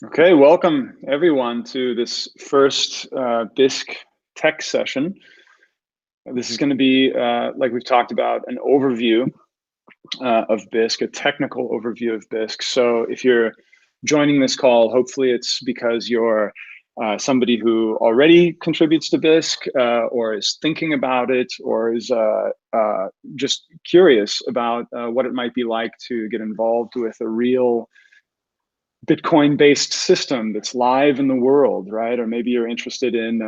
Okay, welcome everyone to this first Bisq tech session. This is going to be, like we've talked about, an overview of Bisq, a technical overview of Bisq. So if you're joining this call, hopefully it's because you're somebody who already contributes to Bisq or is thinking about it or is just curious about what it might be like to get involved with a real Bitcoin-based system that's live in the world, right? Or maybe you're interested in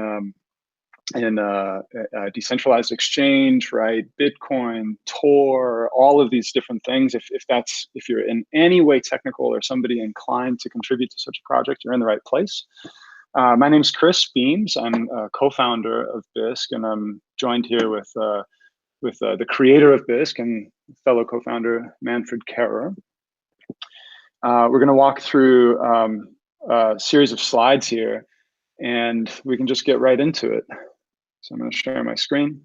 a decentralized exchange, right? Bitcoin, Tor, all of these different things. If you're in any way technical or somebody inclined to contribute to such a project, you're in the right place. My name's Chris Beams. I'm a co-founder of Bisq, and I'm joined here with the creator of Bisq and fellow co-founder Manfred Kehrer. We're going to walk through a series of slides here, and we can just get right into it. So I'm going to share my screen.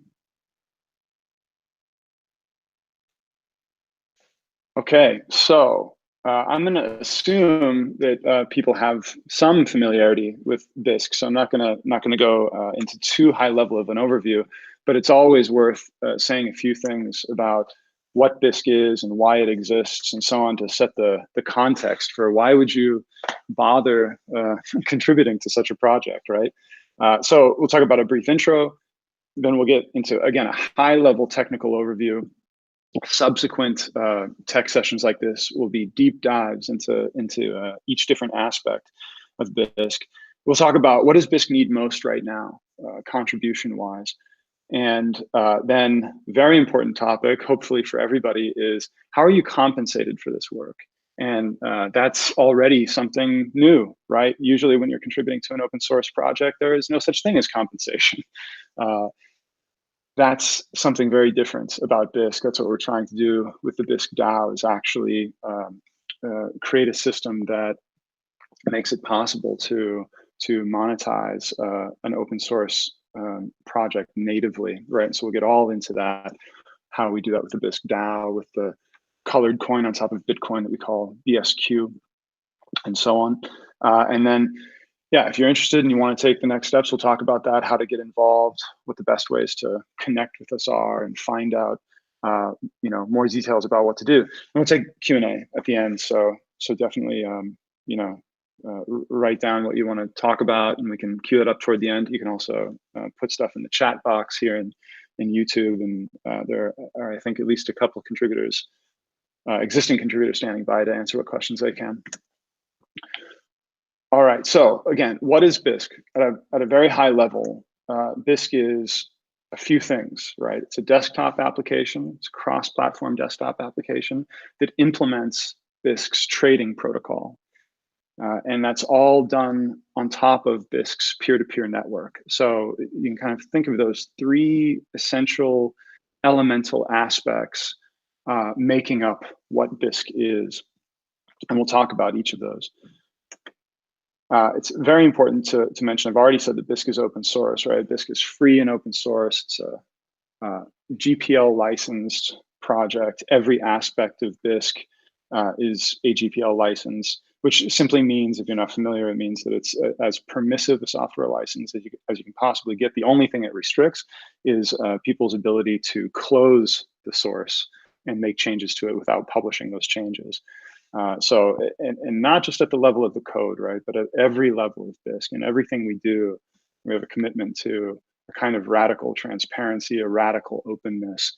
Okay, so I'm going to assume that people have some familiarity with Bisq, so I'm not going to go into too high level of an overview, but it's always worth saying a few things about what Bisq is and why it exists and so on to set the context for why would you bother contributing to such a project, right? So we'll talk about a brief intro, then we'll get into, again, a high level technical overview. Subsequent tech sessions like this will be deep dives into each different aspect of Bisq. We'll talk about what does Bisq need most right now, contribution wise. And then very important topic, hopefully for everybody, is how are you compensated for this work? And that's already something new, right? Usually when you're contributing to an open source project, there is no such thing as compensation. That's something very different about Bisq. That's what we're trying to do with the Bisq DAO, is actually create a system that makes it possible to monetize an open source project natively, right? So we'll get all into that, how we do that with the Bisq DAO, with the colored coin on top of Bitcoin that we call BSQ, and so on. And then, yeah, if you're interested and you want to take the next steps, we'll talk about that, how to get involved, what the best ways to connect with us are, and find out, more details about what to do. And we'll take Q&A at the end. So definitely, write down what you want to talk about, and we can queue it up toward the end. You can also put stuff in the chat box here in YouTube, and there are, I think, at least a couple of contributors, existing contributors, standing by to answer what questions they can. All right, so again, what is Bisq? At a very high level, Bisq is a few things, right? It's a desktop application, it's a cross-platform desktop application that implements Bisq's trading protocol. And that's all done on top of Bisq's peer-to-peer network. So you can kind of think of those three essential elemental aspects making up what Bisq is. And we'll talk about each of those. It's very important to mention, I've already said that Bisq is open source, right? Bisq is free and open source. It's a GPL licensed project. Every aspect of Bisq is a GPL license, which simply means, if you're not familiar, it means that it's as permissive a software license as you can possibly get. The only thing it restricts is people's ability to close the source and make changes to it without publishing those changes. So not just at the level of the code, right, but at every level of Bisq and everything we do, we have a commitment to a kind of radical transparency, a radical openness,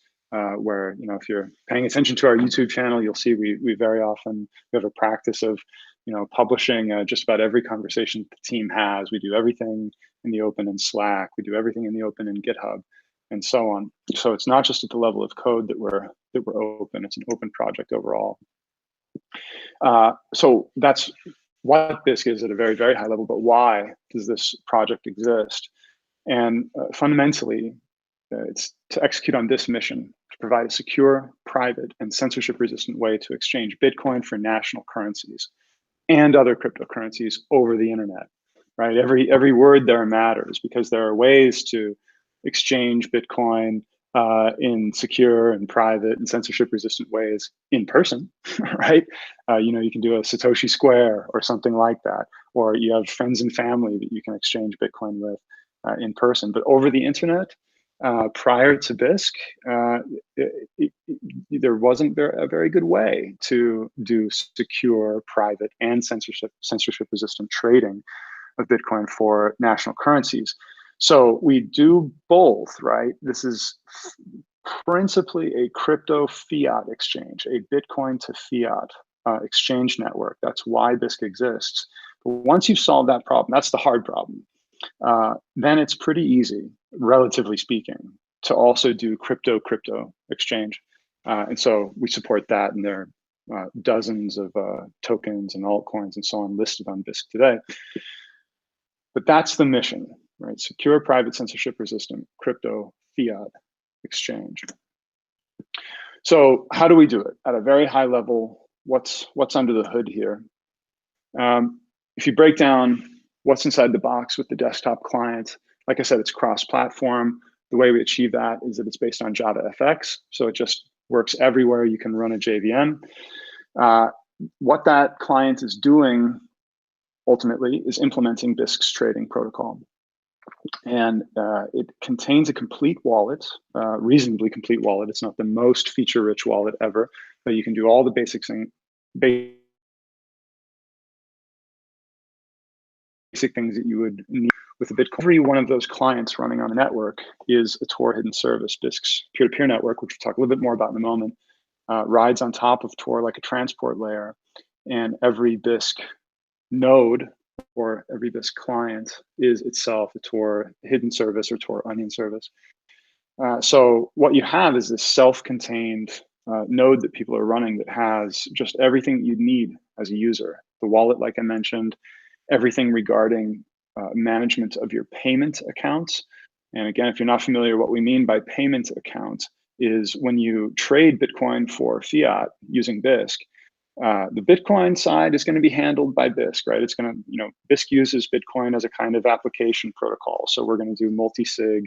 where, if you're paying attention to our YouTube channel, you'll see we very often have a practice of, publishing just about every conversation the team has. We do everything in the open in Slack. We do everything in the open in GitHub, and so on. So it's not just at the level of code that we're open. It's an open project overall. So that's what Bisq is at a very, very high level, but why does this project exist? And fundamentally, it's to execute on this mission, to provide a secure, private, and censorship-resistant way to exchange Bitcoin for national currencies and other cryptocurrencies over the internet, right? Every word there matters, because there are ways to exchange Bitcoin in secure and private and censorship-resistant ways in person, right? You can do a Satoshi Square or something like that, or you have friends and family that you can exchange Bitcoin with in person. But over the internet, prior to Bisq, there wasn't a very good way to do secure, private, and censorship-resistant trading of Bitcoin for national currencies. So we do both, right? This is principally a crypto fiat exchange, a Bitcoin to fiat exchange network. That's why Bisq exists. But once you've solved that problem, that's the hard problem. Then it's pretty easy, relatively speaking, to also do crypto exchange. And so we support that, and there are dozens of tokens and altcoins and so on listed on Bisq today. But that's the mission, right? Secure, private, censorship-resistant crypto fiat exchange. So how do we do it? At a very high level, what's under the hood here? If you break down what's inside the box with the desktop client, like I said, it's cross-platform. The way we achieve that is that it's based on JavaFX, so it just works everywhere. You can run a JVM. What that client is doing ultimately is implementing Bisq's trading protocol. And it contains a complete wallet, reasonably complete wallet. It's not the most feature-rich wallet ever, but you can do all the basic things that you would need with a Bitcoin. Every one of those clients running on a network is a Tor hidden service. Bisq's peer-to-peer network, which we'll talk a little bit more about in a moment, rides on top of Tor like a transport layer. And every Bisq node or every Bisq client is itself a Tor hidden service or Tor onion service. So what you have is this self-contained node that people are running that has just everything that you need as a user. The wallet, like I mentioned, everything regarding management of your payment accounts. And again, if you're not familiar, what we mean by payment account is when you trade Bitcoin for fiat using Bisq, the Bitcoin side is going to be handled by Bisq, right? It's going to, Bisq uses Bitcoin as a kind of application protocol. So we're going to do multi-sig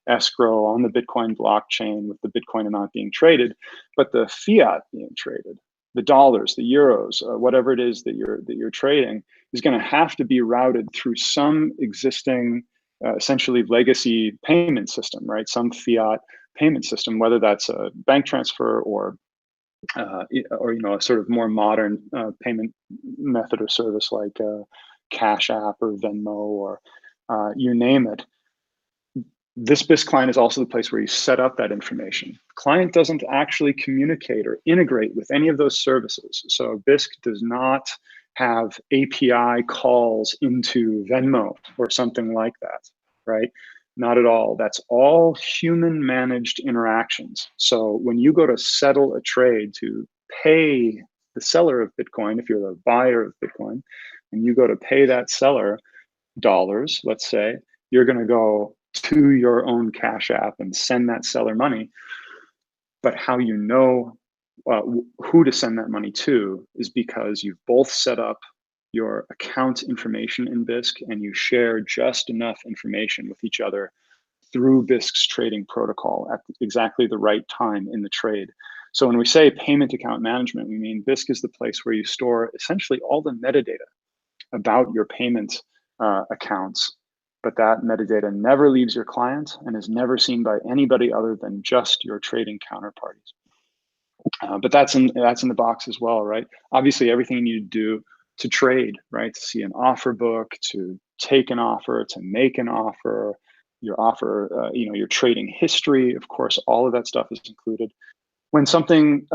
escrow on the Bitcoin blockchain with the Bitcoin amount being traded, but the fiat being traded, the dollars, the euros, whatever it is that you're trading, is going to have to be routed through some existing, essentially legacy payment system, right? Some fiat payment system, whether that's a bank transfer or a sort of more modern payment method or service like Cash App or Venmo or you name it. This Bisq client is also the place where you set up that information. Client doesn't actually communicate or integrate with any of those services. So Bisq does not have API calls into Venmo or something like that, right? Not at all. That's all human managed interactions. So when you go to settle a trade to pay the seller of Bitcoin, if you're the buyer of Bitcoin, and you go to pay that seller dollars, let's say, you're going to go to your own Cash App and send that seller money. But how you know who to send that money to is because you've both set up your account information in Bisq and you share just enough information with each other through Bisq's trading protocol at exactly the right time in the trade. So when we say payment account management, we mean Bisq is the place where you store essentially all the metadata about your payment accounts, but that metadata never leaves your client and is never seen by anybody other than just your trading counterparties. But that's in the box as well, right? Obviously, everything you need to do to trade, right? To see an offer book, to take an offer, to make an offer, your offer, your trading history, of course, all of that stuff is included. When something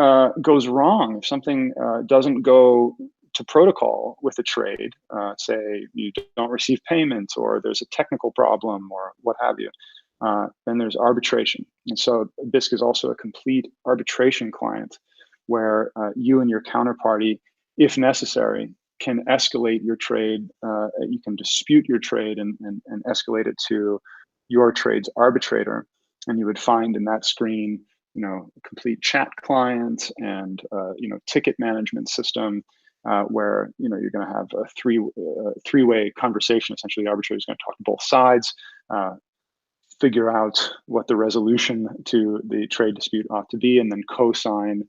goes wrong, if something doesn't go to protocol with a trade, say you don't receive payment or there's a technical problem or what have you, then there's arbitration. And so Bisq is also a complete arbitration client where you and your counterparty, if necessary, can escalate your trade. You can dispute your trade and escalate it to your trade's arbitrator. And you would find in that screen, a complete chat client and, ticket management system where, you're going to have a three-way conversation. Essentially, the arbitrator is going to talk to both sides, figure out what the resolution to the trade dispute ought to be, and then co-sign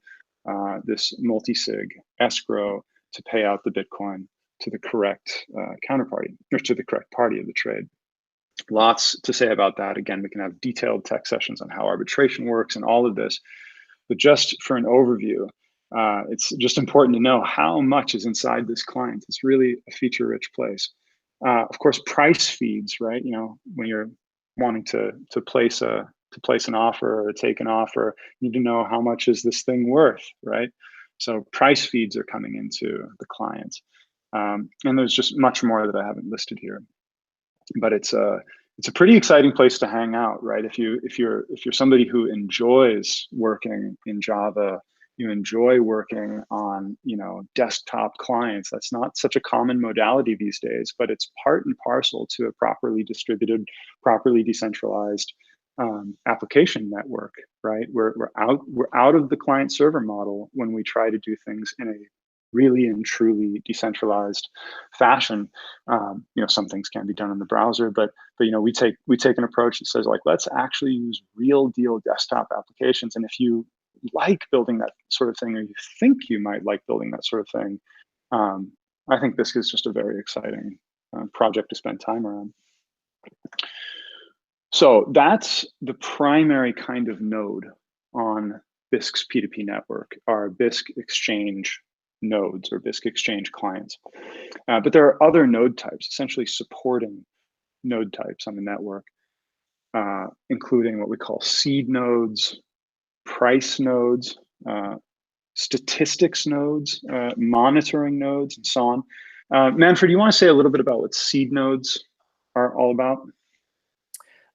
this multi-sig escrow to pay out the Bitcoin to the correct counterparty, or to the correct party of the trade. Lots to say about that. Again, we can have detailed tech sessions on how arbitration works and all of this. But just for an overview, it's just important to know how much is inside this client. It's really a feature-rich place. Of course, price feeds, right? You know, when you're wanting to place an offer or take an offer, you need to know how much is this thing worth, right? So price feeds are coming into the client, and there's just much more that I haven't listed here. But it's a pretty exciting place to hang out, right? If you're somebody who enjoys working in Java, you enjoy working on, you know, desktop clients. That's not such a common modality these days, but it's part and parcel to a properly distributed, properly decentralized application network, right? We're out of the client server model when we try to do things in a really and truly decentralized fashion. You know, some things can be done in the browser, but you know, we take an approach that says, like, let's actually use real deal desktop applications. And if you like building that sort of thing, or you think you might like building that sort of thing, I think Bisq is just a very exciting project to spend time around. So that's the primary kind of node on Bisq's P2P network, are Bisq Exchange nodes or Bisq Exchange clients. But there are other node types, essentially supporting node types on the network, including what we call seed nodes, price nodes, statistics nodes, monitoring nodes, and so on. Manfred, do you want to say a little bit about what seed nodes are all about?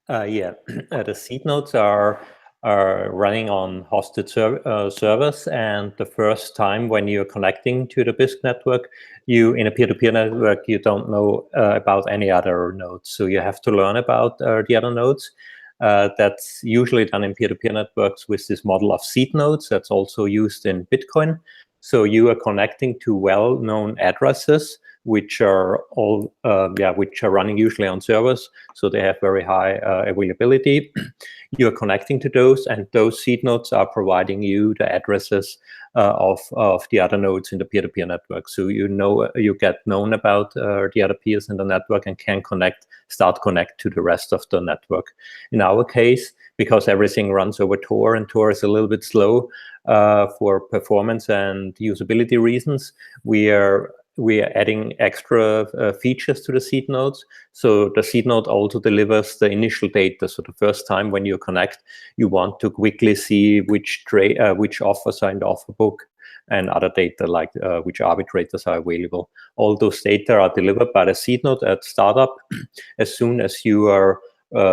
Yeah, the seed nodes are running on hosted servers, and the first time when you're connecting to the Bisq network, in a peer-to-peer network, you don't know about any other nodes, so you have to learn about the other nodes. That's usually done in peer-to-peer networks with this model of seed nodes. That's also used in Bitcoin. So you are connecting to well-known addresses, which are all which are running usually on servers, so they have very high availability. You are connecting to those, and those seed nodes are providing you the addresses of the other nodes in the peer-to-peer network. So you get known about the other peers in the network and can start connect to the rest of the network. In our case, because everything runs over Tor, and Tor is a little bit slow for performance and usability reasons, we are adding extra features to the seed nodes. So the seed node also delivers the initial data. So the first time when you connect, you want to quickly see which offers are in the offer book and other data, like which arbitrators are available. All those data are delivered by the seed node at startup. As soon as you are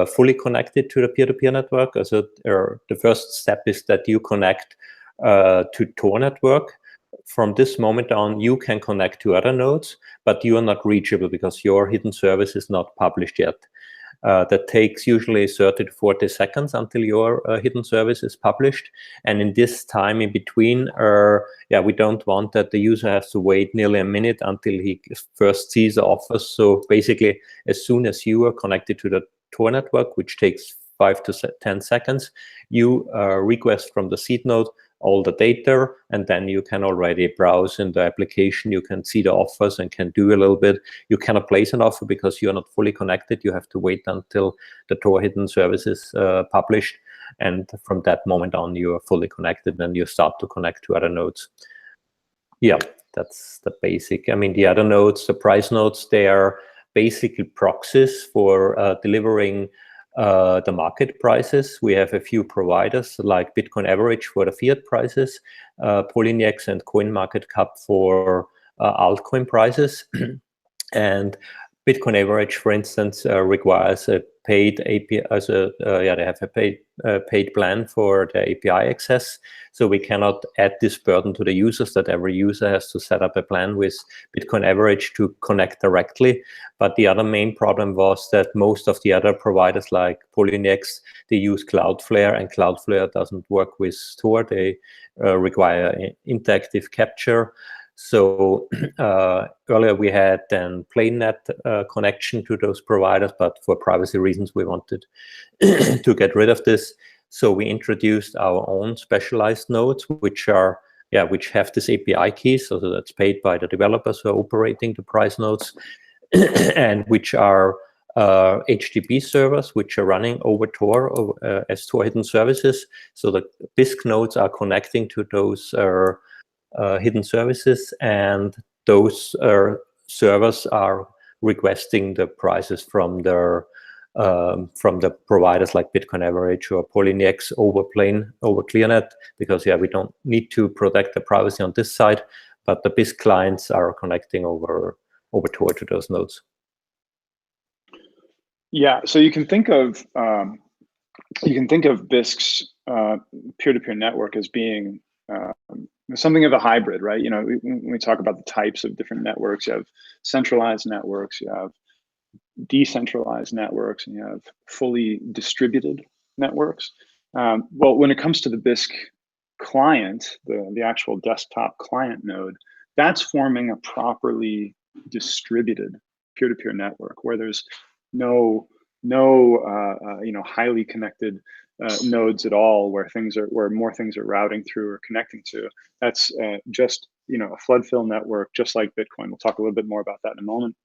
fully connected to the peer-to-peer network, the first step is that you connect to Tor network. From this moment on, you can connect to other nodes, but you are not reachable because your hidden service is not published yet. That takes usually 30 to 40 seconds until your hidden service is published. And in this time in between, we don't want that the user has to wait nearly a minute until he first sees the offers. So basically, as soon as you are connected to the Tor network, which takes 5 to 10 seconds, you request from the seed node all the data, and then you can already browse in the application. You can see the offers and can do a little bit. You cannot place an offer because you are not fully connected. You have to wait until the Tor hidden service is published, and from that moment on, you are fully connected, and you start to connect to other nodes. Yeah, that's the basic. I mean, the other nodes, the price nodes, they are basically proxies for delivering the market prices. We have a few providers like Bitcoin Average for the fiat prices, Polynex and CoinMarketCap for altcoin prices. And Bitcoin Average, for instance, requires a paid API. They have a paid plan for the API access. So we cannot add this burden to the users that every user has to set up a plan with Bitcoin Average to connect directly. But the other main problem was that most of the other providers like Polynex, they use Cloudflare, and Cloudflare doesn't work with Tor. They require interactive capture. So earlier we had then PlaneNet connection to those providers, but for privacy reasons we wanted to get rid of this. So we introduced our own specialized nodes, which are which have this API key, so that's paid by the developers who are operating the price nodes, and which are HTTP servers which are running over Tor as Tor hidden services. So the Bisq nodes are connecting to those hidden services, and those servers are requesting the prices from the providers like Bitcoin Average or Poloniex over ClearNet, because we don't need to protect the privacy on this side, but the Bisq clients are connecting over Tor to those nodes. Yeah, so you can think of Bisq's peer-to-peer network as being something of a hybrid, right? When we talk about the types of different networks, you have centralized networks, you have decentralized networks, and you have fully distributed networks. Well, when it comes to the Bisq client, the actual desktop client node, that's forming a properly distributed peer-to-peer network where there's no highly connected nodes at all, where more things are routing through or connecting to. That's just a flood fill network, just like Bitcoin. We'll talk a little bit more about that in a moment.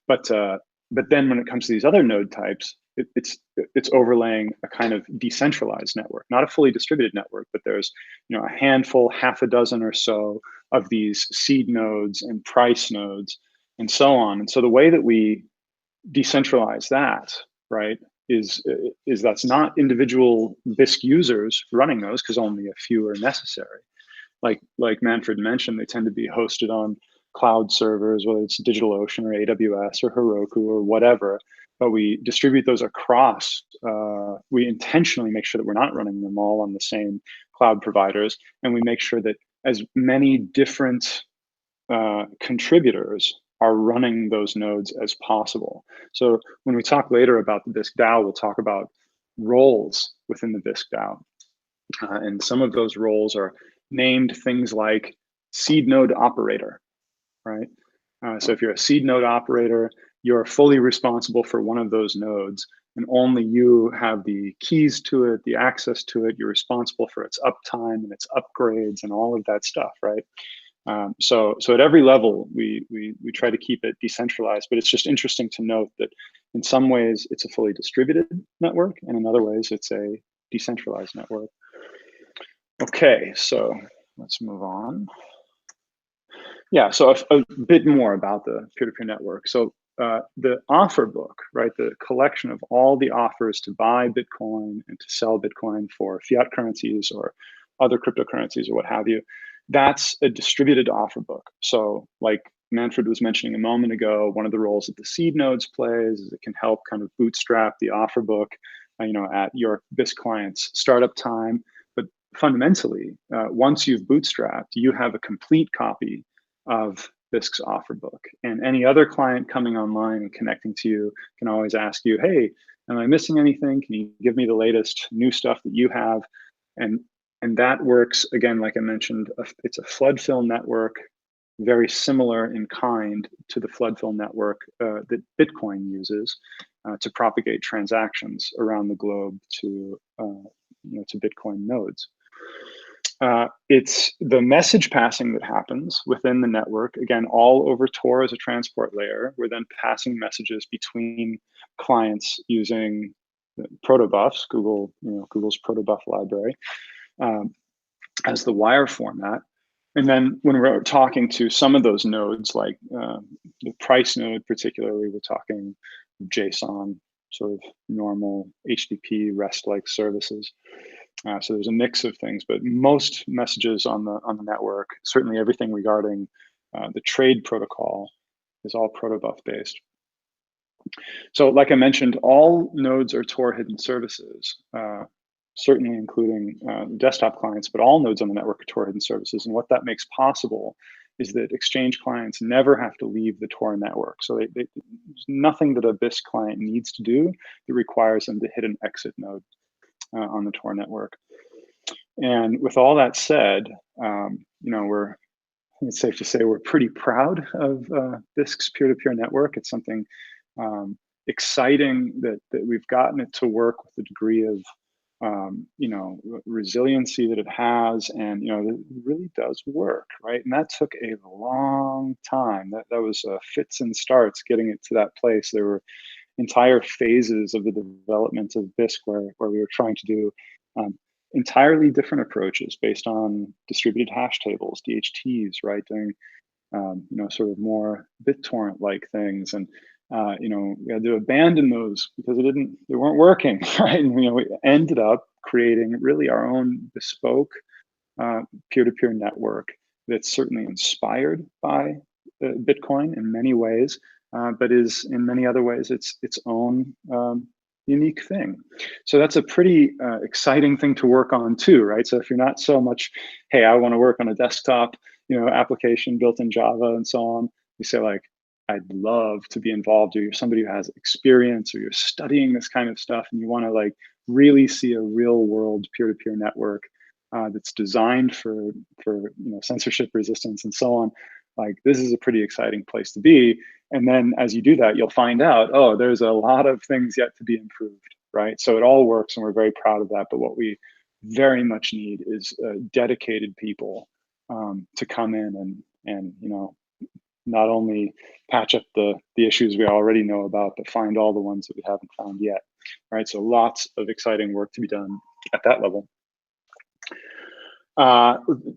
But then when it comes to these other node types, it's overlaying a kind of decentralized network, not a fully distributed network, but there's a handful, half a dozen or so of these seed nodes and price nodes and so on. And so the way that we decentralize that, right, is that's not individual Bisq users running those, because only a few are necessary. Like Manfred mentioned, they tend to be hosted on cloud servers, whether it's DigitalOcean or AWS or Heroku or whatever, but we distribute those across. We intentionally make sure that we're not running them all on the same cloud providers, and we make sure that as many different contributors are running those nodes as possible. So when we talk later about the Bisq DAO, we'll talk about roles within the Bisq DAO. And some of those roles are named things like seed node operator, right? So if you're a seed node operator, you're fully responsible for one of those nodes, and only you have the keys to it, the access to it. You're responsible for its uptime and its upgrades and all of that stuff, right? So at every level, we try to keep it decentralized, but it's just interesting to note that in some ways it's a fully distributed network, and in other ways it's a decentralized network. Okay, so let's move on. Yeah, so a bit more about the peer-to-peer network. So the offer book, right, the collection of all the offers to buy Bitcoin and to sell Bitcoin for fiat currencies or other cryptocurrencies or what have you, that's a distributed offer book. So like Manfred was mentioning a moment ago, one of the roles that the seed nodes plays is it can help kind of bootstrap the offer book, at your Bisq client's startup time. But fundamentally, once you've bootstrapped, you have a complete copy of Bisq's offer book, and any other client coming online and connecting to you can always ask you, hey, am I missing anything? Can you give me the latest new stuff that you have? And that works, again, like I mentioned, it's a flood fill network, very similar in kind to the flood fill network that Bitcoin uses to propagate transactions around the globe to Bitcoin nodes. It's the message passing that happens within the network, again, all over Tor as a transport layer. We're then passing messages between clients using protobufs, Google's protobuf library, as the wire format. And then when we're talking to some of those nodes, like the price node particularly, we're talking JSON, sort of normal HTTP REST-like services. So there's a mix of things, but most messages on the network, certainly everything regarding the trade protocol, is all protobuf based. So like I mentioned, all nodes are Tor hidden services, certainly including desktop clients, but all nodes on the network are Tor hidden services. And what that makes possible is that Exchange clients never have to leave the Tor network. So there's nothing that a Bisq client needs to do that requires them to hit an exit node on the Tor network. And with all that said, it's safe to say we're pretty proud of Bisq's peer-to-peer network. It's something exciting that we've gotten it to work with a degree of resiliency that it has, and it really does work, right? And that took a long time. That was fits and starts getting it to that place. There were entire phases of the development of Bisq where we were trying to do um, entirely different approaches based on distributed hash tables, DHTs, right? Doing sort of more BitTorrent-like things, and we had to abandon those because they weren't working, right? And we ended up creating really our own bespoke uh, peer-to-peer network that's certainly inspired by Bitcoin in many ways, but is in many other ways its own unique thing. So that's a pretty exciting thing to work on too, right? So if you're not so much, hey, I want to work on a desktop, application built in Java and so on, you say like, I'd love to be involved, or you're somebody who has experience, or you're studying this kind of stuff, and you want to like really see a real world peer-to-peer network that's designed for censorship resistance and so on. Like, this is a pretty exciting place to be. And then as you do that, you'll find out, oh, there's a lot of things yet to be improved, right? So it all works, and we're very proud of that. But what we very much need is dedicated people to come in and not only patch up the issues we already know about, but find all the ones that we haven't found yet, right? So lots of exciting work to be done at that level.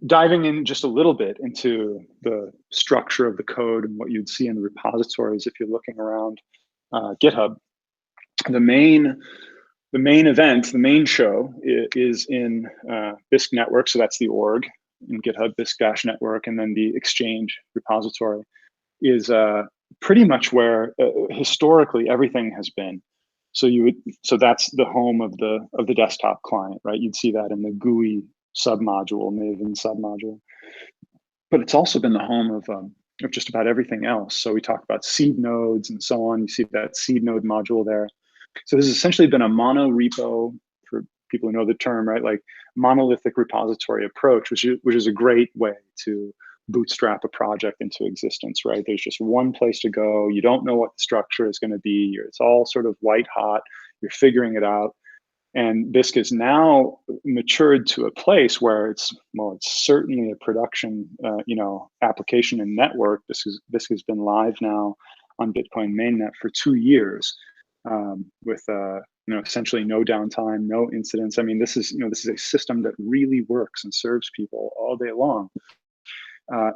Diving in just a little bit into the structure of the code and what you'd see in the repositories if you're looking around GitHub, the main event, the main show is in Bisq Network. So that's the org in GitHub, Bisq-network, and then the Exchange repository is pretty much where historically everything has been. So that's the home of the desktop client, right? You'd see that in the GUI submodule, Maven submodule. But it's also been the home of just about everything else. So we talk about seed nodes and so on. You see that seed node module there. So this has essentially been a mono repo, for people who know the term, right? Like monolithic repository approach, which is a great way to bootstrap a project into existence, right? There's just one place to go. You don't know what the structure is going to be. It's all sort of white hot. You're figuring it out. And Bisq is now matured to a place where it's certainly a production, application and network. Bisq has been live now on Bitcoin mainnet for 2 years, with essentially no downtime, no incidents. I mean, this is a system that really works and serves people all day long.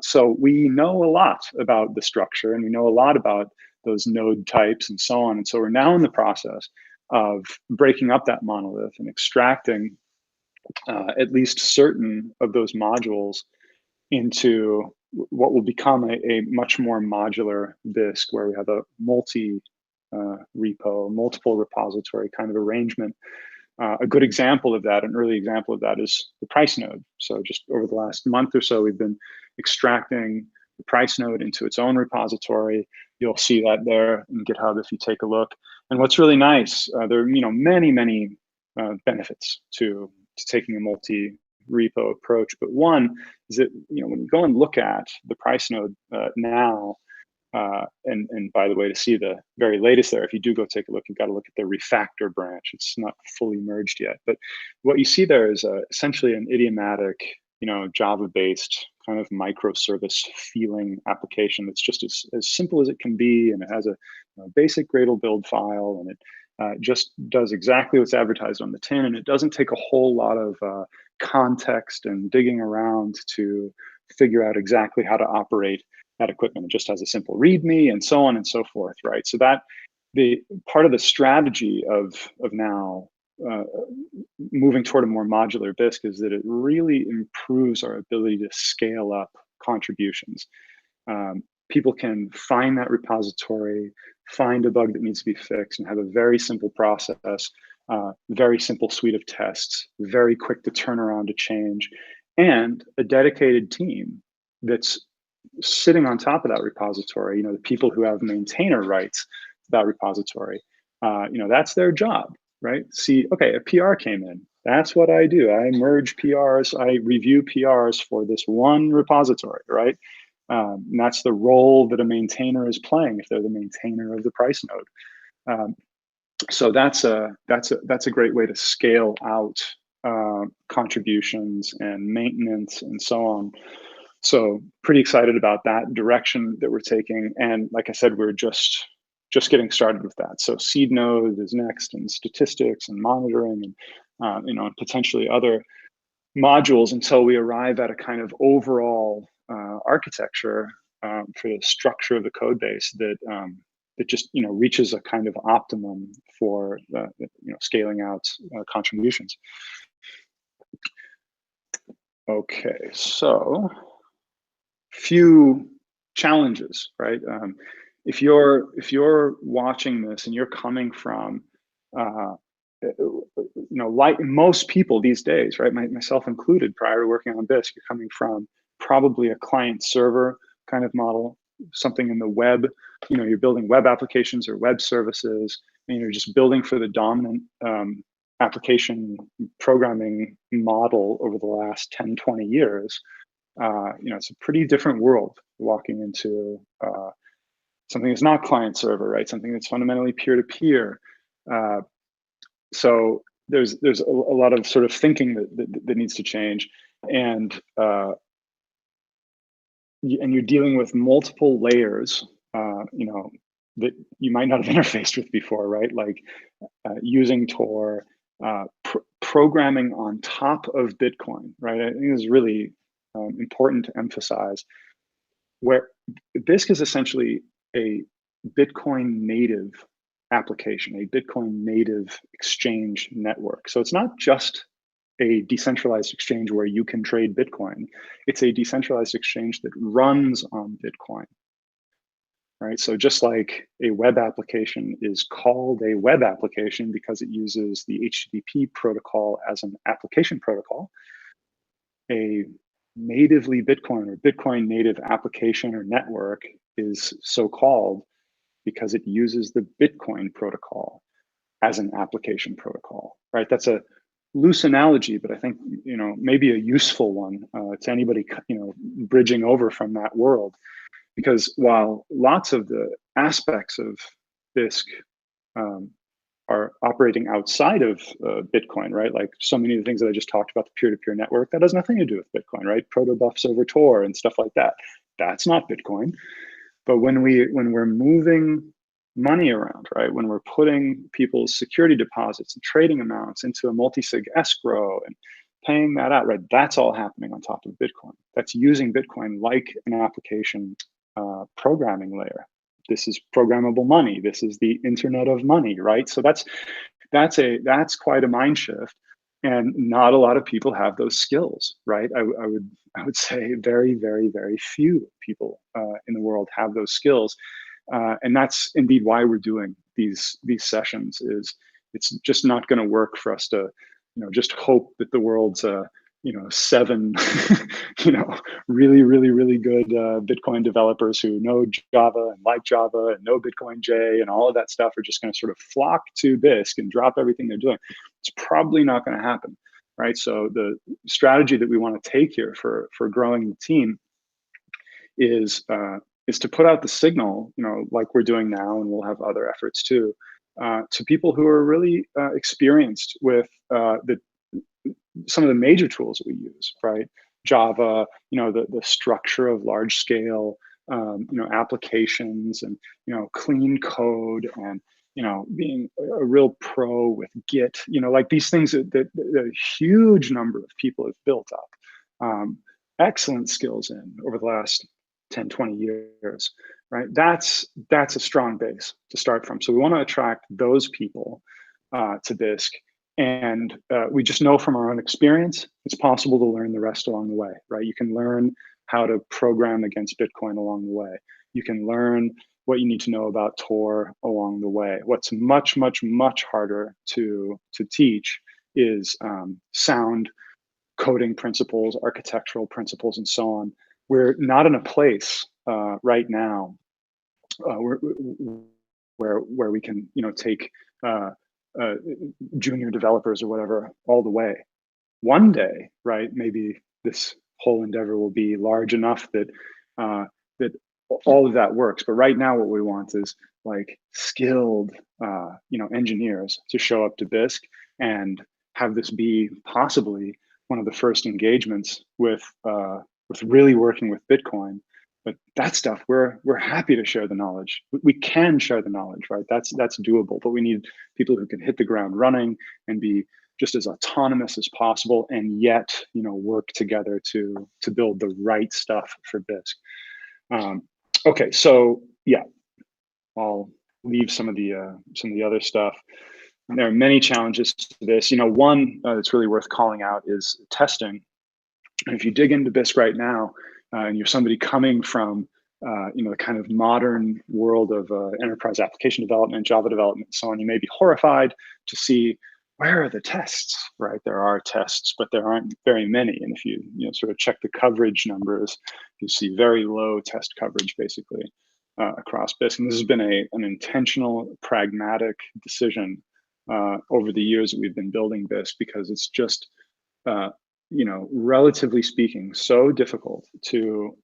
So we know a lot about the structure, and we know a lot about those node types and so on. And so we're now in the process of breaking up that monolith and extracting at least certain of those modules into what will become a much more modular Bisq, where we have a multiple repository kind of arrangement. A good example of that, an early example of that, is the price node. So just over the last month or so, we've been extracting the price node into its own repository. You'll see that there in GitHub if you take a look. And what's really nice, there are many benefits to taking a multi-repo approach. But one is that when you go and look at the price node now, and by the way, to see the very latest there, if you do go take a look, you've got to look at the refactor branch. It's not fully merged yet. But what you see there is essentially an idiomatic, Java-based kind of microservice feeling application that's just as simple as it can be. And it has a basic Gradle build file, and it just does exactly what's advertised on the tin. And it doesn't take a whole lot of context and digging around to figure out exactly how to operate that equipment. It just has a simple README and so on and so forth, right? So that the part of the strategy of now moving toward a more modular Bisq is that it really improves our ability to scale up contributions. People can find that repository, find a bug that needs to be fixed, and have a very simple process, very simple suite of tests, very quick to turn around a change, and a dedicated team that's sitting on top of that repository. The people who have maintainer rights to that repository, that's their job, right? See, okay, a PR came in. That's what I do. I merge PRs, I review PRs for this one repository, right? And that's the role that a maintainer is playing if they're the maintainer of the price node. So that's a great way to scale out contributions and maintenance and so on. So pretty excited about that direction that we're taking. And like I said, we're just getting started with that. So seed node is next, and statistics and monitoring, and and potentially other modules until we arrive at a kind of overall architecture for the structure of the code base that that just reaches a kind of optimum for scaling out contributions. Okay, so few challenges, right? If you're watching this and you're coming from like most people these days, right? Myself included, prior to working on Bisq, you're coming from probably a client server kind of model, something in the web. You're building web applications or web services, and you're just building for the dominant application programming model over the last 10, 20 years. It's a pretty different world walking into something that's not client server, right? Something that's fundamentally peer-to-peer. So there's a lot of sort of thinking that needs to change, and you're dealing with multiple layers, that you might not have interfaced with before, right? Like using Tor, programming on top of Bitcoin, right? I think is really important to emphasize. Where Bisq is essentially a Bitcoin native application, a Bitcoin native exchange network. So it's not just a decentralized exchange where you can trade Bitcoin. It's a decentralized exchange that runs on Bitcoin, right? So just like a web application is called a web application because it uses the HTTP protocol as an application protocol, a natively Bitcoin or Bitcoin native application or network is so called because it uses the Bitcoin protocol as an application protocol, right? That's a loose analogy, but I think maybe a useful one to anybody bridging over from that world. Because while lots of the aspects of Bisq are operating outside of Bitcoin, right? Like so many of the things that I just talked about, the peer-to-peer network, that has nothing to do with Bitcoin, right? Protobufs over Tor and stuff like that. That's not Bitcoin. But when we're moving money around, right? When we're putting people's security deposits and trading amounts into a multi-sig escrow and paying that out, right? That's all happening on top of Bitcoin. That's using Bitcoin like an application programming layer. This is programmable money. This is the internet of money, right? So that's quite a mind shift, and not a lot of people have those skills, right? I would say very, very, very few people in the world have those skills, and that's indeed why we're doing these sessions. Is it's just not going to work for us to just hope that the world's 7 really, really, really good Bitcoin developers who know Java and like Java and know Bitcoin J and all of that stuff are just going to sort of flock to Bisq and drop everything they're doing. It's probably not going to happen, right? So the strategy that we want to take here for growing the team is to put out the signal, like we're doing now, and we'll have other efforts too, to people who are really experienced with some of the major tools that we use, right? Java, the structure of large scale, applications, and clean code, and being a real pro with Git, like these things that a huge number of people have built up excellent skills in over the last 10, 20 years, right? That's a strong base to start from. So we want to attract those people to Bisq. And we just know from our own experience, it's possible to learn the rest along the way, right? You can learn how to program against Bitcoin along the way. You can learn what you need to know about Tor along the way. What's much, much, much harder to teach is sound coding principles, architectural principles, and so on. We're not in a place right now where we can take junior developers or whatever all the way. One day, right? Maybe this whole endeavor will be large enough that that all of that works. But right now what we want is like skilled, engineers to show up to Bisq and have this be possibly one of the first engagements with really working with Bitcoin. But that stuff, we're happy to share the knowledge. We can share the knowledge, right? That's doable. But we need people who can hit the ground running and be just as autonomous as possible, and yet work together to build the right stuff for Bisq. Okay, so yeah, I'll leave some of the other stuff. And there are many challenges to this. One that's really worth calling out is testing. And if you dig into Bisq right now, and you're somebody coming from the kind of modern world of enterprise application development, Java development, and so on, you may be horrified to see, where are the tests, right? There are tests, but there aren't very many. And if you sort of check the coverage numbers, you see very low test coverage basically across Bisq. And this has been an intentional, pragmatic decision over the years that we've been building Bisq, because it's just relatively speaking, so difficult to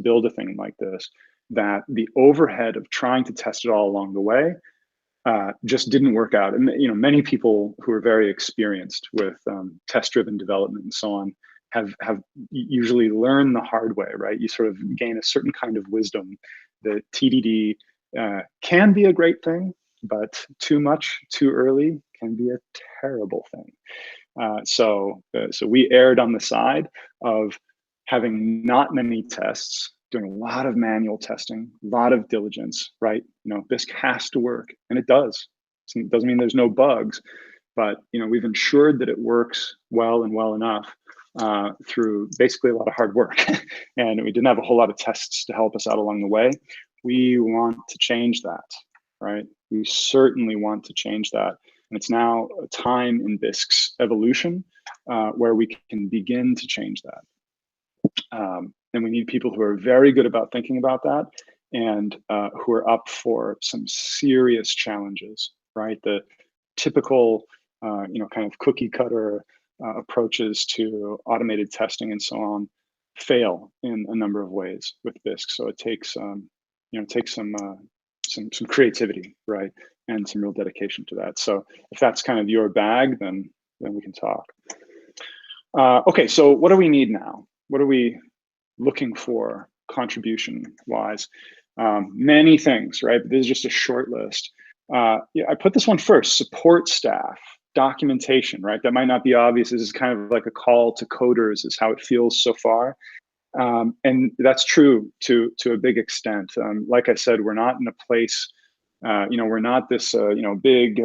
build a thing like this, that the overhead of trying to test it all along the way just didn't work out. And many people who are very experienced with test-driven development and so on have usually learned the hard way, right? You sort of gain a certain kind of wisdom that TDD can be a great thing, but too much too early can be a terrible thing. So we erred on the side of having not many tests, doing a lot of manual testing, a lot of diligence, right? Bisq has to work, and it does. So it doesn't mean there's no bugs, but we've ensured that it works well and well enough through basically a lot of hard work. And we didn't have a whole lot of tests to help us out along the way. We want to change that, right? We certainly want to change that. And it's now a time in Bisq's evolution where we can begin to change that. And we need people who are very good about thinking about that, and who are up for some serious challenges, right? The typical, kind of cookie cutter approaches to automated testing and so on fail in a number of ways with Bisq. So it takes, some creativity, right? And some real dedication to that. So if that's kind of your bag, then we can talk. Okay, so what do we need now? What are we looking for contribution-wise? Many things, right? This is just a short list. I put this one first: support staff, documentation, right? That might not be obvious. This is kind of like a call to coders, is how it feels so far. And that's true to a big extent. Like I said, we're not in a place, we're not this, big,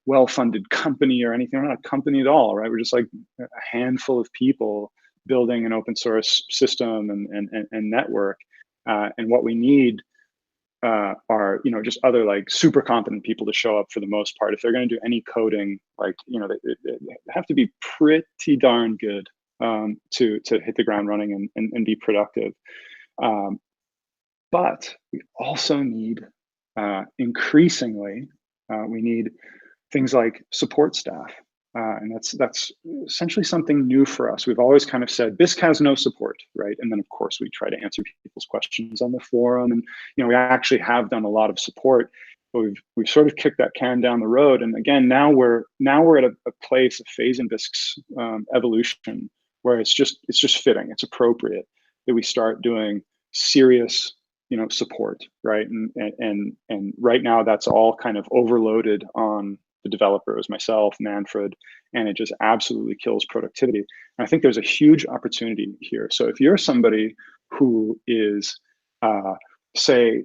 well-funded company or anything. We're not a company at all, right? We're just like a handful of people building an open source system and network. And what we need are, just other like super competent people to show up for the most part. If they're going to do any coding, like, they have to be pretty darn good to hit the ground running and be productive. But we also need, increasingly, we need things like support staff. And that's essentially something new for us. We've always kind of said Bisq has no support, right? And then of course we try to answer people's questions on the forum, and we actually have done a lot of support, but we've sort of kicked that can down the road. And again, now we're at a place, a phase in Bisq's evolution where it's just fitting, it's appropriate that we start doing serious support, right? And right now that's all kind of overloaded on the developers, myself, Manfred, and it just absolutely kills productivity. And I think there's a huge opportunity here. So if you're somebody who is, say,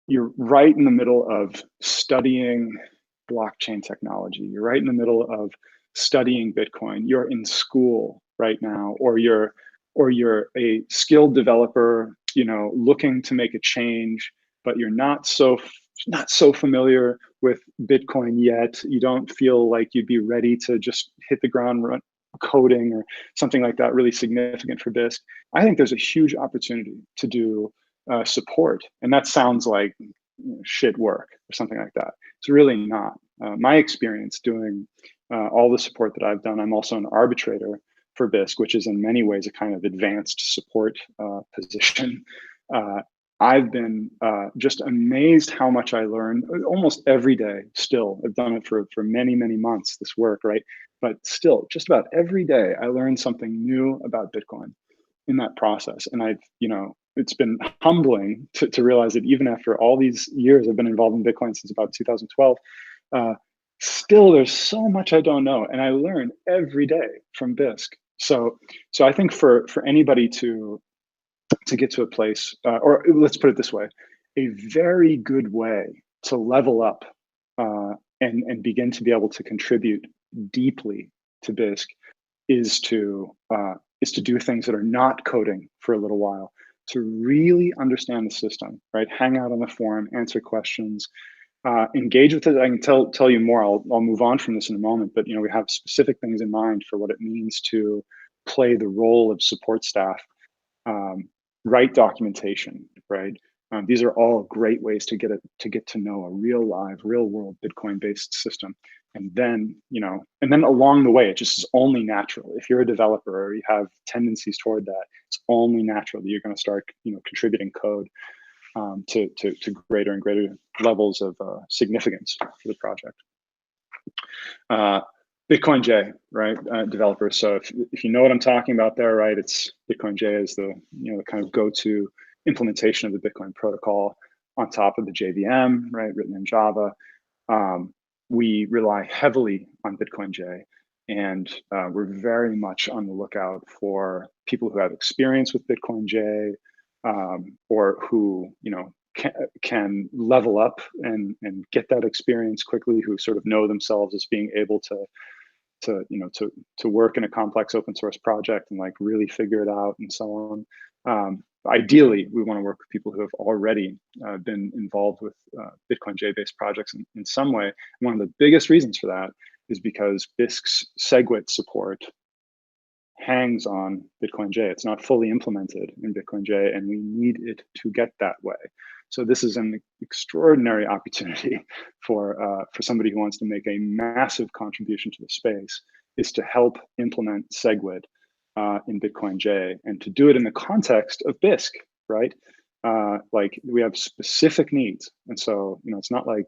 you're right in the middle of studying blockchain technology, you're right in the middle of studying Bitcoin, you're in school right now, or you're a skilled developer, looking to make a change, but you're not so familiar with Bitcoin yet. You don't feel like you'd be ready to just hit the ground run coding or something like that really significant for Bisq. I think there's a huge opportunity to do support. And that sounds like shit work or something like that. It's really not. My experience doing all the support that I've done, I'm also an arbitrator for Bisq, which is in many ways a kind of advanced support position. I've been just amazed how much I learn almost every day still. I've done it for many, many months, this work, right? But still, just about every day, I learn something new about Bitcoin in that process. And it's been humbling to realize that even after all these years, I've been involved in Bitcoin since about 2012, still there's so much I don't know. And I learn every day from Bisq. So I think for anybody to get to a place, or let's put it this way, a very good way to level up and begin to be able to contribute deeply to Bisq is to do things that are not coding for a little while, to really understand the system, right? Hang out on the forum, answer questions, engage with it. I can tell you more. I'll move on from this in a moment, but we have specific things in mind for what it means to play the role of support staff, write documentation, right? These are all great ways to get to know a real live, real world Bitcoin based system. And then, along the way, it just is only natural. If you're a developer or you have tendencies toward that, it's only natural that you're going to start, contributing code to greater and greater levels of significance for the project. Bitcoin J, right? Developers. So if you know what I'm talking about there, right? It's Bitcoin J is the the kind of go-to implementation of the Bitcoin protocol on top of the JVM, right? Written in Java. We rely heavily on Bitcoin J, and we're very much on the lookout for people who have experience with Bitcoin J, or who can level up and get that experience quickly, who sort of know themselves as being able to work in a complex open source project and like really figure it out and so on. Ideally, we want to work with people who have already been involved with Bitcoin J based projects in some way. And one of the biggest reasons for that is because Bisq's SegWit support hangs on Bitcoin J. It's not fully implemented in Bitcoin J, and we need it to get that way. So this is an extraordinary opportunity for somebody who wants to make a massive contribution to the space, is to help implement SegWit in Bitcoin J, and to do it in the context of Bisq, right? Like we have specific needs, and so it's not like,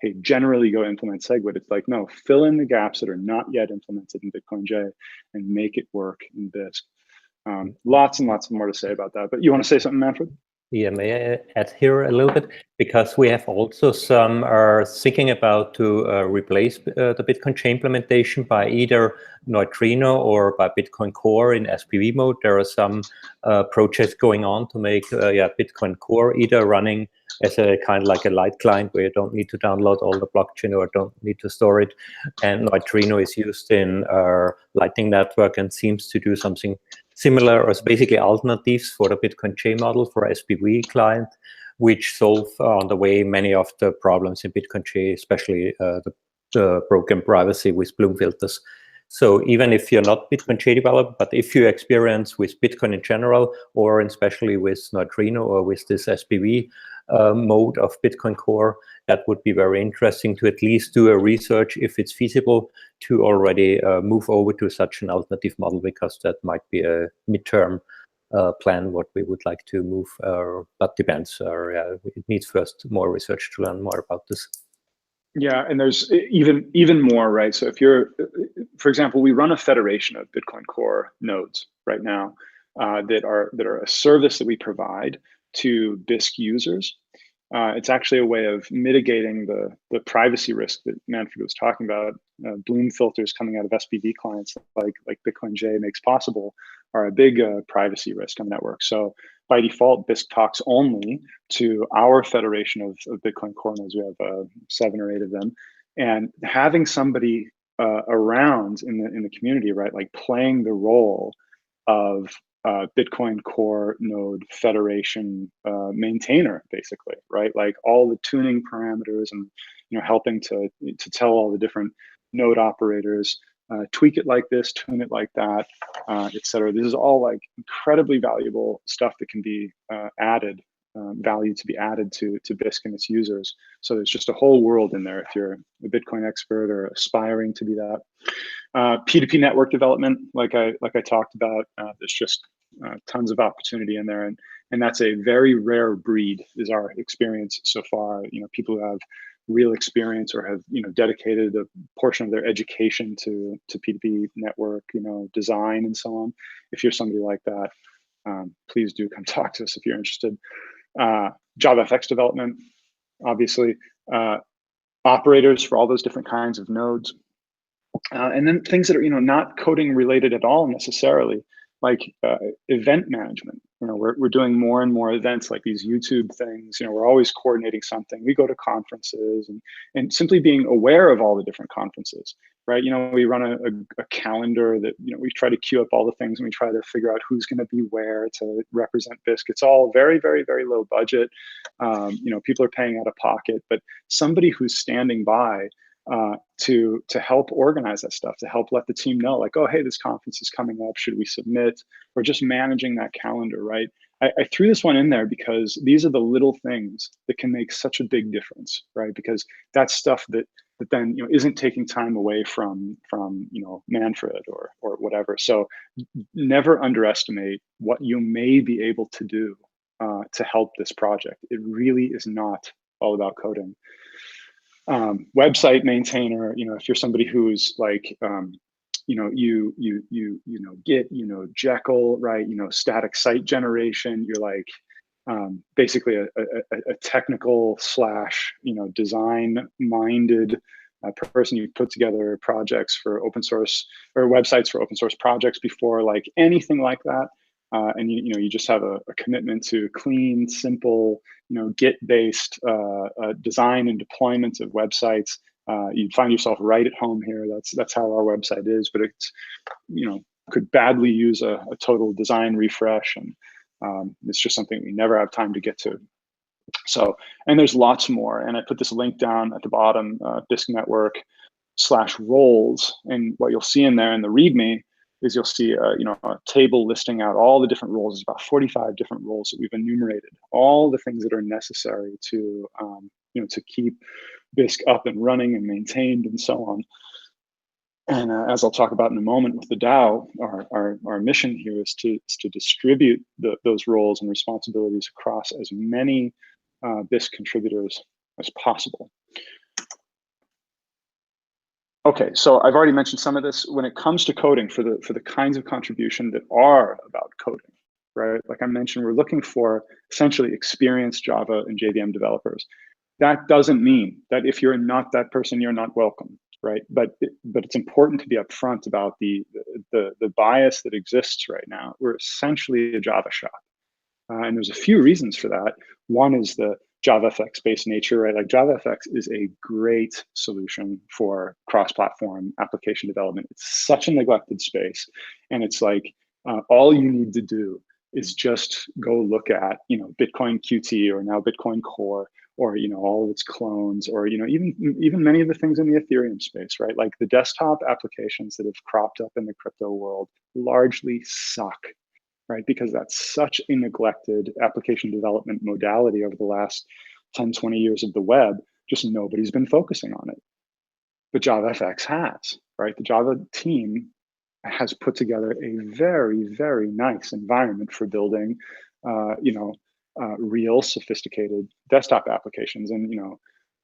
hey, generally go implement SegWit. It's like, no, fill in the gaps that are not yet implemented in Bitcoin J and make it work in Bisq. Lots and lots more to say about that. But you want to say something, Manfred? Yeah, may I add here a little bit? Because we have also some are thinking about to replace the Bitcoin J implementation by either Neutrino or by Bitcoin Core in SPV mode. There are some projects going on to make Bitcoin Core either running as a kind of like a light client where you don't need to download all the blockchain or don't need to store it. And Neutrino is used in Lightning Network and seems to do something similar, or basically alternatives for the Bitcoin J model for SPV client, which solve on the way many of the problems in Bitcoin J, especially the broken privacy with Bloom filters. So even if you're not Bitcoin J developer, but if you experience with Bitcoin in general, or especially with Neutrino or with this SPV mode of Bitcoin Core, that would be very interesting to at least do a research if it's feasible to already move over to such an alternative model, because that might be a midterm plan what we would like to move, but depends. It needs first more research to learn more about this. Yeah, and there's even more, right? So if you're, for example, we run a federation of Bitcoin Core nodes right now that are a service that we provide to Bisq users. It's actually a way of mitigating the privacy risk that Manfred was talking about. Bloom filters coming out of SPV clients like Bitcoin J makes possible are a big privacy risk on the network. So by default, Bisq talks only to our federation of Bitcoin Core nodes. We have 7 or 8 of them, and having somebody around in the community, right, like playing the role of Bitcoin Core node federation maintainer, basically, right? Like all the tuning parameters and helping to tell all the different node operators tweak it like this, tune it like that, etc. This is all like incredibly valuable stuff that can be added, value to be added to Bisq and its users. So there's just a whole world in there if you're a Bitcoin expert or aspiring to be that. P2P network development, like I talked about, there's just tons of opportunity in there, and And that's a very rare breed, is our experience so far. People who have real experience or have dedicated a portion of their education to P2P network design and so on. If you're somebody like that, please do come talk to us if you're interested. JavaFX development, obviously, operators for all those different kinds of nodes. And then things that are not coding related at all necessarily, like event management. We're doing more and more events like these YouTube things. We're always coordinating something. We go to conferences and simply being aware of all the different conferences, right? We run a calendar that we try to queue up all the things, and we try to figure out who's going to be where to represent Bisq. It's all very, very, very low budget. People are paying out of pocket, but somebody who's standing by to help organize that stuff, to help let the team know, like, oh, hey, this conference is coming up. Should we submit? Or just managing that calendar, right? I threw this one in there because these are the little things that can make such a big difference, right? Because that's stuff that then isn't taking time away from Manfred or whatever. So never underestimate what you may be able to do to help this project. It really is not all about coding. Website maintainer, if you're somebody who's like, Git, Jekyll, right? Static site generation. You're like basically a technical slash, design-minded person. You put together projects for open source or websites for open source projects before, like anything like that. And you just have a commitment to clean, simple, Git-based design and deployment of websites. You'd find yourself right at home here. That's how our website is, but it's could badly use a total design refresh, and it's just something we never have time to get to. So, and there's lots more. And I put this link down at the bottom, Bisq network/roles, and what you'll see in there in the README is you'll see a table listing out all the different roles. There's about 45 different roles that we've enumerated, all the things that are necessary to to keep Bisq up and running and maintained and so on. And as I'll talk about in a moment with the DAO, our mission here is to distribute those roles and responsibilities across as many Bisq contributors as possible. Okay, so I've already mentioned some of this. When it comes to coding, for the kinds of contribution that are about coding, right? Like I mentioned, we're looking for essentially experienced Java and JVM developers. That doesn't mean that if you're not that person, you're not welcome, right? But it's important to be upfront about the bias that exists right now. We're essentially a Java shop, and there's a few reasons for that. One is the JavaFX-based nature, right? Like JavaFX is a great solution for cross-platform application development. It's such a neglected space, and it's like all you need to do is just go look at Bitcoin Qt, or now Bitcoin Core, or all of its clones, or even many of the things in the Ethereum space, right? Like the desktop applications that have cropped up in the crypto world largely suck, right? Because that's such a neglected application development modality over the last 10, 20 years of the web. Just nobody's been focusing on it. But JavaFX has, right? The Java team has put together a very, very nice environment for building, real sophisticated desktop applications. And,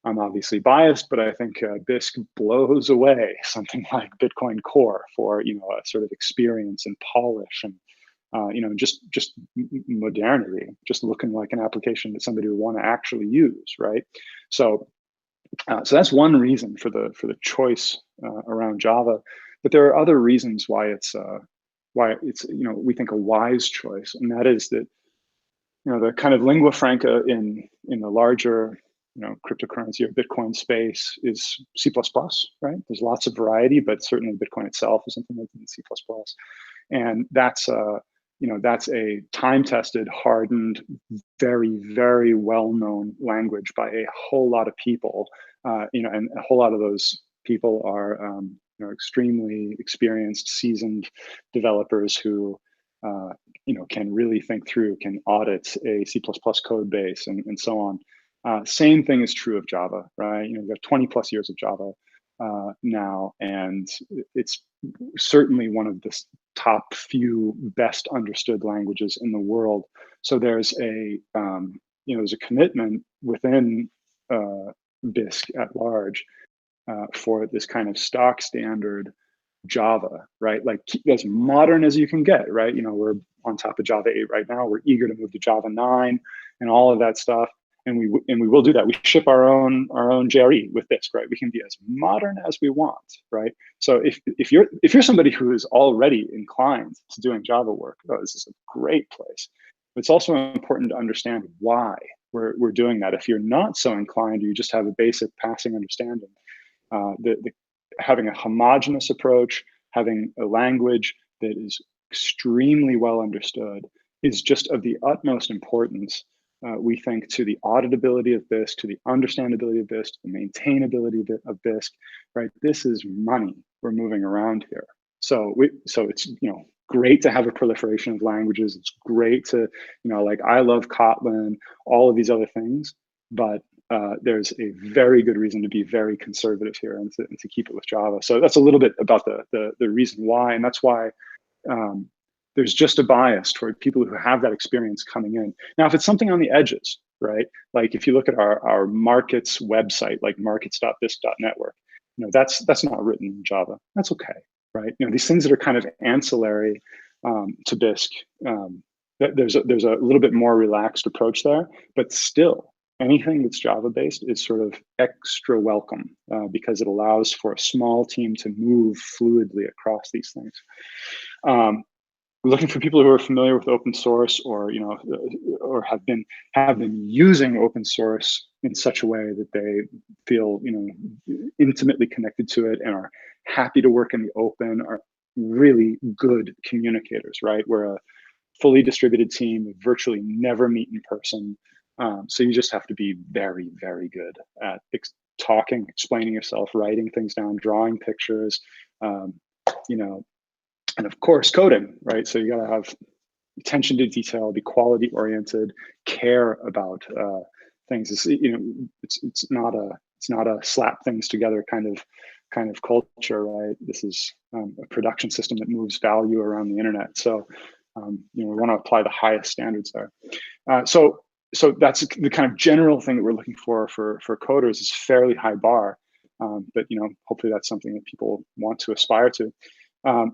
I'm obviously biased, but I think Bisq blows away something like Bitcoin Core for, a sort of experience and polish and, just modernity, just looking like an application that somebody would want to actually use, right? So, so that's one reason for the choice around Java. But there are other reasons why it's we think a wise choice, and that is that the kind of lingua franca in the larger cryptocurrency or Bitcoin space is C++, right? There's lots of variety, but certainly Bitcoin itself is implemented in C++, and that's a time-tested, hardened, very, very well-known language by a whole lot of people, and a whole lot of those people are extremely experienced, seasoned developers who can really think through, can audit a C++ code base and so on. Same thing is true of Java, right? You've got 20 plus years of Java. now, and it's certainly one of the top few best understood languages in the world. So there's a there's a commitment within Bisq at large for this kind of stock standard Java, right? Like as modern as you can get, right? We're on top of Java 8 right now. We're eager to move to Java 9 and all of that stuff. And we will do that. We ship our own JRE with Bisq, right? We can be as modern as we want, right? So if you're somebody who is already inclined to doing Java work, this is a great place. But it's also important to understand why we're doing that. If you're not so inclined, or you just have a basic passing understanding, having a homogeneous approach, having a language that is extremely well understood is just of the utmost importance, we think, to the auditability of Bisq, to the understandability of Bisq, the maintainability of Bisq, right? This is money we're moving around here. So it's, great to have a proliferation of languages. It's great to, like I love Kotlin, all of these other things, but there's a very good reason to be very conservative here and to keep it with Java. So that's a little bit about the reason why, and that's why there's just a bias toward people who have that experience coming in. Now, if it's something on the edges, right? Like if you look at our markets website, like markets.bisq.network, that's not written in Java. That's okay, right? These things that are kind of ancillary to Bisq, there's a little bit more relaxed approach there, but still, anything that's Java-based is sort of extra welcome because it allows for a small team to move fluidly across these things. We're looking for people who are familiar with open source, or or have been using open source in such a way that they feel intimately connected to it and are happy to work in the open, are really good communicators, right? We're a fully distributed team. We virtually never meet in person. So you just have to be very, very good at talking, explaining yourself, writing things down, drawing pictures, and of course coding, right? So you got to have attention to detail, be quality oriented, care about things. It's not a slap things together kind of culture, right? This is a production system that moves value around the internet. So we want to apply the highest standards there. So that's the kind of general thing that we're looking for coders. Is fairly high bar, but hopefully that's something that people want to aspire to.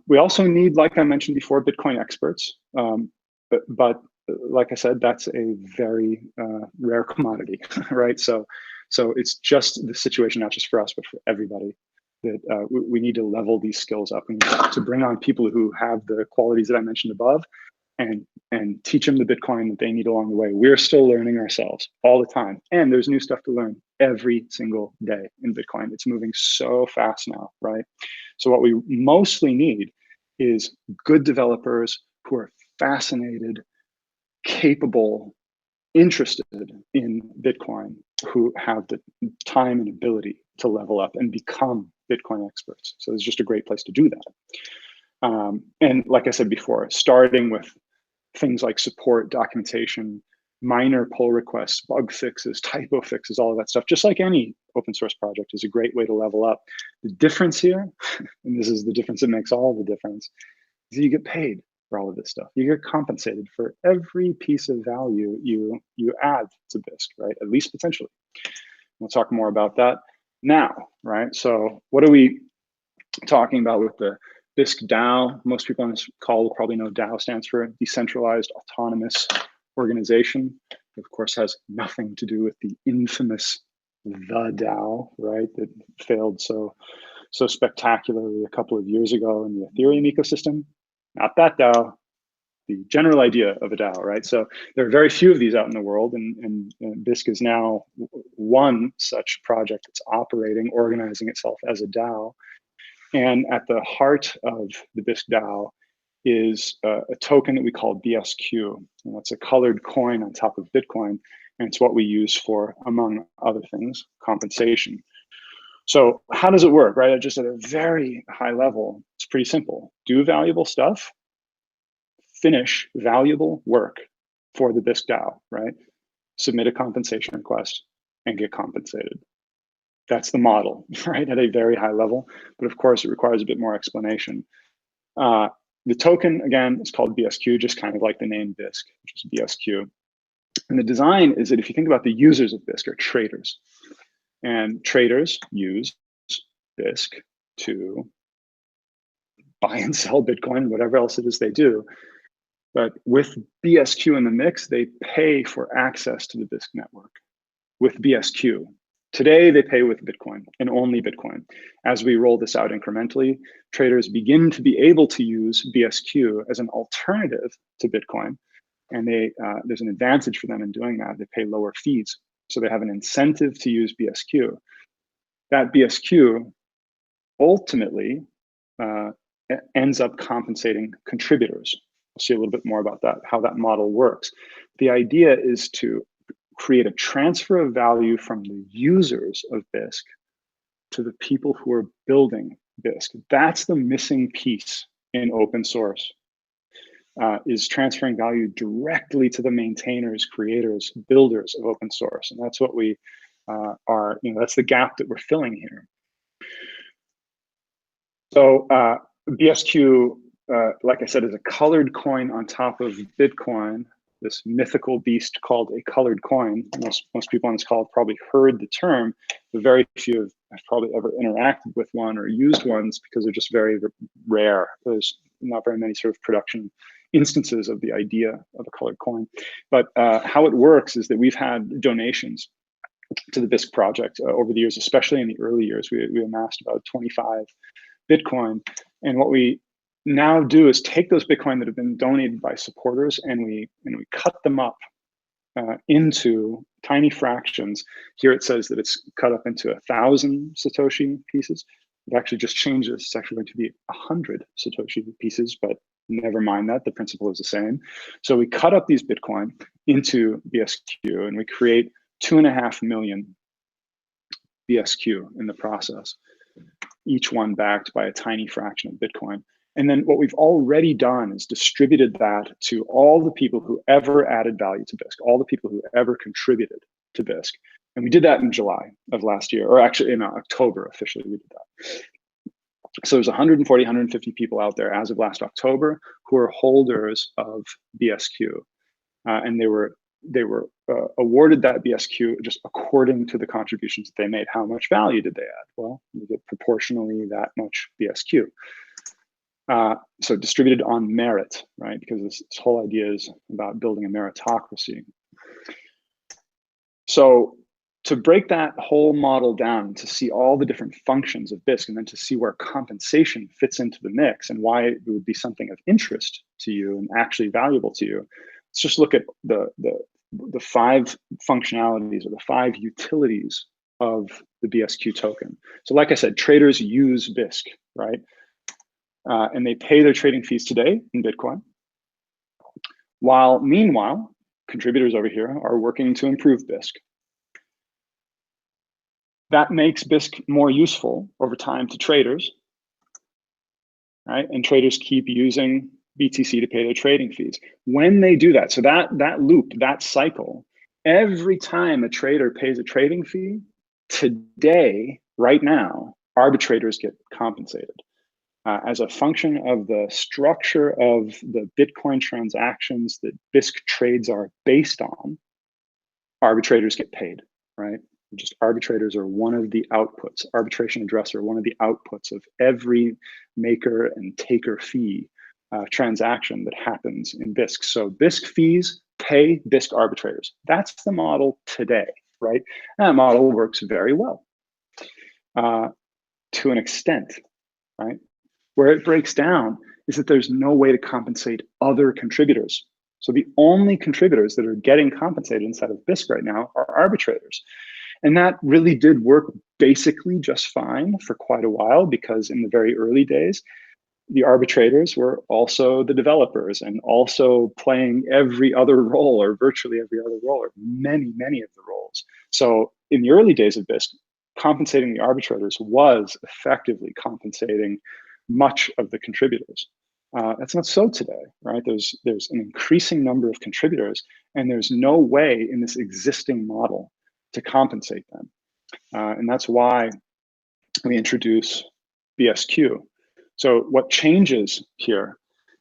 We also need, like I mentioned before, Bitcoin experts. But like I said, that's a very rare commodity, right? So it's just the situation, not just for us, but for everybody, that we need to level these skills up and to bring on people who have the qualities that I mentioned above, and teach them the Bitcoin that they need along the way. We're still learning ourselves all the time, and there's new stuff to learn every single day in Bitcoin. It's moving so fast now, right? So what we mostly need is good developers who are fascinated, capable, interested in Bitcoin, who have the time and ability to level up and become Bitcoin experts. So it's just a great place to do that. And like I said before, starting with things like support, documentation, minor pull requests, bug fixes, typo fixes, all of that stuff, just like any open source project, is a great way to level up. The difference here, and this is the difference that makes all the difference, is you get paid for all of this stuff. You get compensated for every piece of value you add to Bisq, right? At least potentially. We'll talk more about that now, right? So what are we talking about with the Bisq DAO? Most people on this call will probably know DAO stands for Decentralized Autonomous Organization. It, of course, has nothing to do with the infamous the DAO, right? That failed so spectacularly a couple of years ago in the Ethereum ecosystem. Not that DAO, the general idea of a DAO, right? So there are very few of these out in the world, and Bisq is now one such project that's operating, organizing itself as a DAO. And at the heart of the Bisq DAO is a token that we call BSQ. And that's a colored coin on top of Bitcoin. And it's what we use for, among other things, compensation. So how does it work, right? Just at a very high level, it's pretty simple. Do valuable stuff, finish valuable work for the Bisq DAO, right? Submit a compensation request and get compensated. That's the model, right, at a very high level. But of course, it requires a bit more explanation. The token, again, is called BSQ, just kind of like the name Bisq, which is BSQ. And the design is that if you think about the users of Bisq are traders. And traders use Bisq to buy and sell Bitcoin, whatever else it is they do. But with BSQ in the mix, they pay for access to the Bisq network with BSQ. Today, they pay with Bitcoin and only Bitcoin. As we roll this out incrementally, traders begin to be able to use BSQ as an alternative to Bitcoin. And there's an advantage for them in doing that. They pay lower fees. So they have an incentive to use BSQ. That BSQ ultimately ends up compensating contributors. We'll see a little bit more about that, how that model works. The idea is to create a transfer of value from the users of Bisq to the people who are building Bisq. That's the missing piece in open source, is transferring value directly to the maintainers, creators, builders of open source. And that's what we are, that's the gap that we're filling here. So BSQ, like I said, is a colored coin on top of Bitcoin, this mythical beast called a colored coin. Most people on this call have probably heard the term, but very few have probably ever interacted with one or used ones because they're just very rare. There's not very many sort of production instances of the idea of a colored coin. But how it works is that we've had donations to the Bisq project over the years, especially in the early years. We amassed about 25 Bitcoin. And what we now do is take those Bitcoin that have been donated by supporters and we cut them up into tiny fractions. Here it says that it's cut up into 1,000 Satoshi pieces. It actually just changes. It's actually going to be 100 Satoshi pieces, but never mind that. The principle is the same. So we cut up these Bitcoin into BSQ and we create 2.5 million BSQ in the process, each one backed by a tiny fraction of Bitcoin. And then what we've already done is distributed that to all the people who ever added value to Bisq, all the people who ever contributed to Bisq. And we did that in July of last year, or actually in October, officially we did that. So there's 140, 150 people out there as of last October who are holders of BSQ. And they were awarded that BSQ just according to the contributions that they made. How much value did they add? Well, you get proportionally that much BSQ. So distributed on merit, right? Because this whole idea is about building a meritocracy. So to break that whole model down, to see all the different functions of Bisq, and then to see where compensation fits into the mix and why it would be something of interest to you and actually valuable to you, let's just look at the 5 functionalities or the 5 utilities of the BSQ token. So like I said, traders use Bisq, right? And they pay their trading fees today in Bitcoin. While meanwhile, contributors over here are working to improve Bisq. That makes Bisq more useful over time to traders, right? And traders keep using BTC to pay their trading fees. When they do that, so that loop, that cycle, every time a trader pays a trading fee, today, right now, arbitrators get compensated. As a function of the structure of the Bitcoin transactions that Bisq trades are based on, arbitrators get paid, right? Just arbitrators are one of the outputs. Arbitration address are one of the outputs of every maker and taker fee transaction that happens in Bisq. So Bisq fees pay Bisq arbitrators. That's the model today, right? And that model works very well to an extent, right? Where it breaks down is that there's no way to compensate other contributors. So the only contributors that are getting compensated inside of Bisq right now are arbitrators. And that really did work basically just fine for quite a while, because in the very early days, the arbitrators were also the developers and also playing every other role, or virtually every other role, or many of the roles. So in the early days of Bisq, compensating the arbitrators was effectively compensating much of the contributors. That's not so today, right? There's an increasing number of contributors, and there's no way in this existing model to compensate them. And that's why we introduce BSQ. So what changes here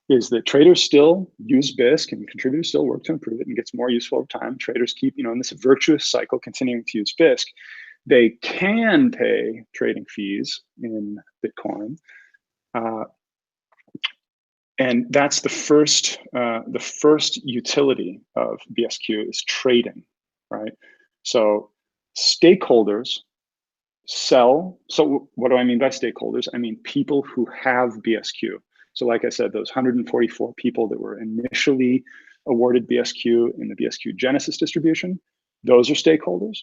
is that traders still use Bisq and contributors still work to improve it and gets more useful over time. Traders keep, in this virtuous cycle, continuing to use Bisq. They can pay trading fees in Bitcoin. And that's the first utility of BSQ is trading, right? So stakeholders sell. So what do I mean by stakeholders? I mean people who have BSQ. So like I said, those 144 people that were initially awarded BSQ in the BSQ Genesis distribution, those are stakeholders.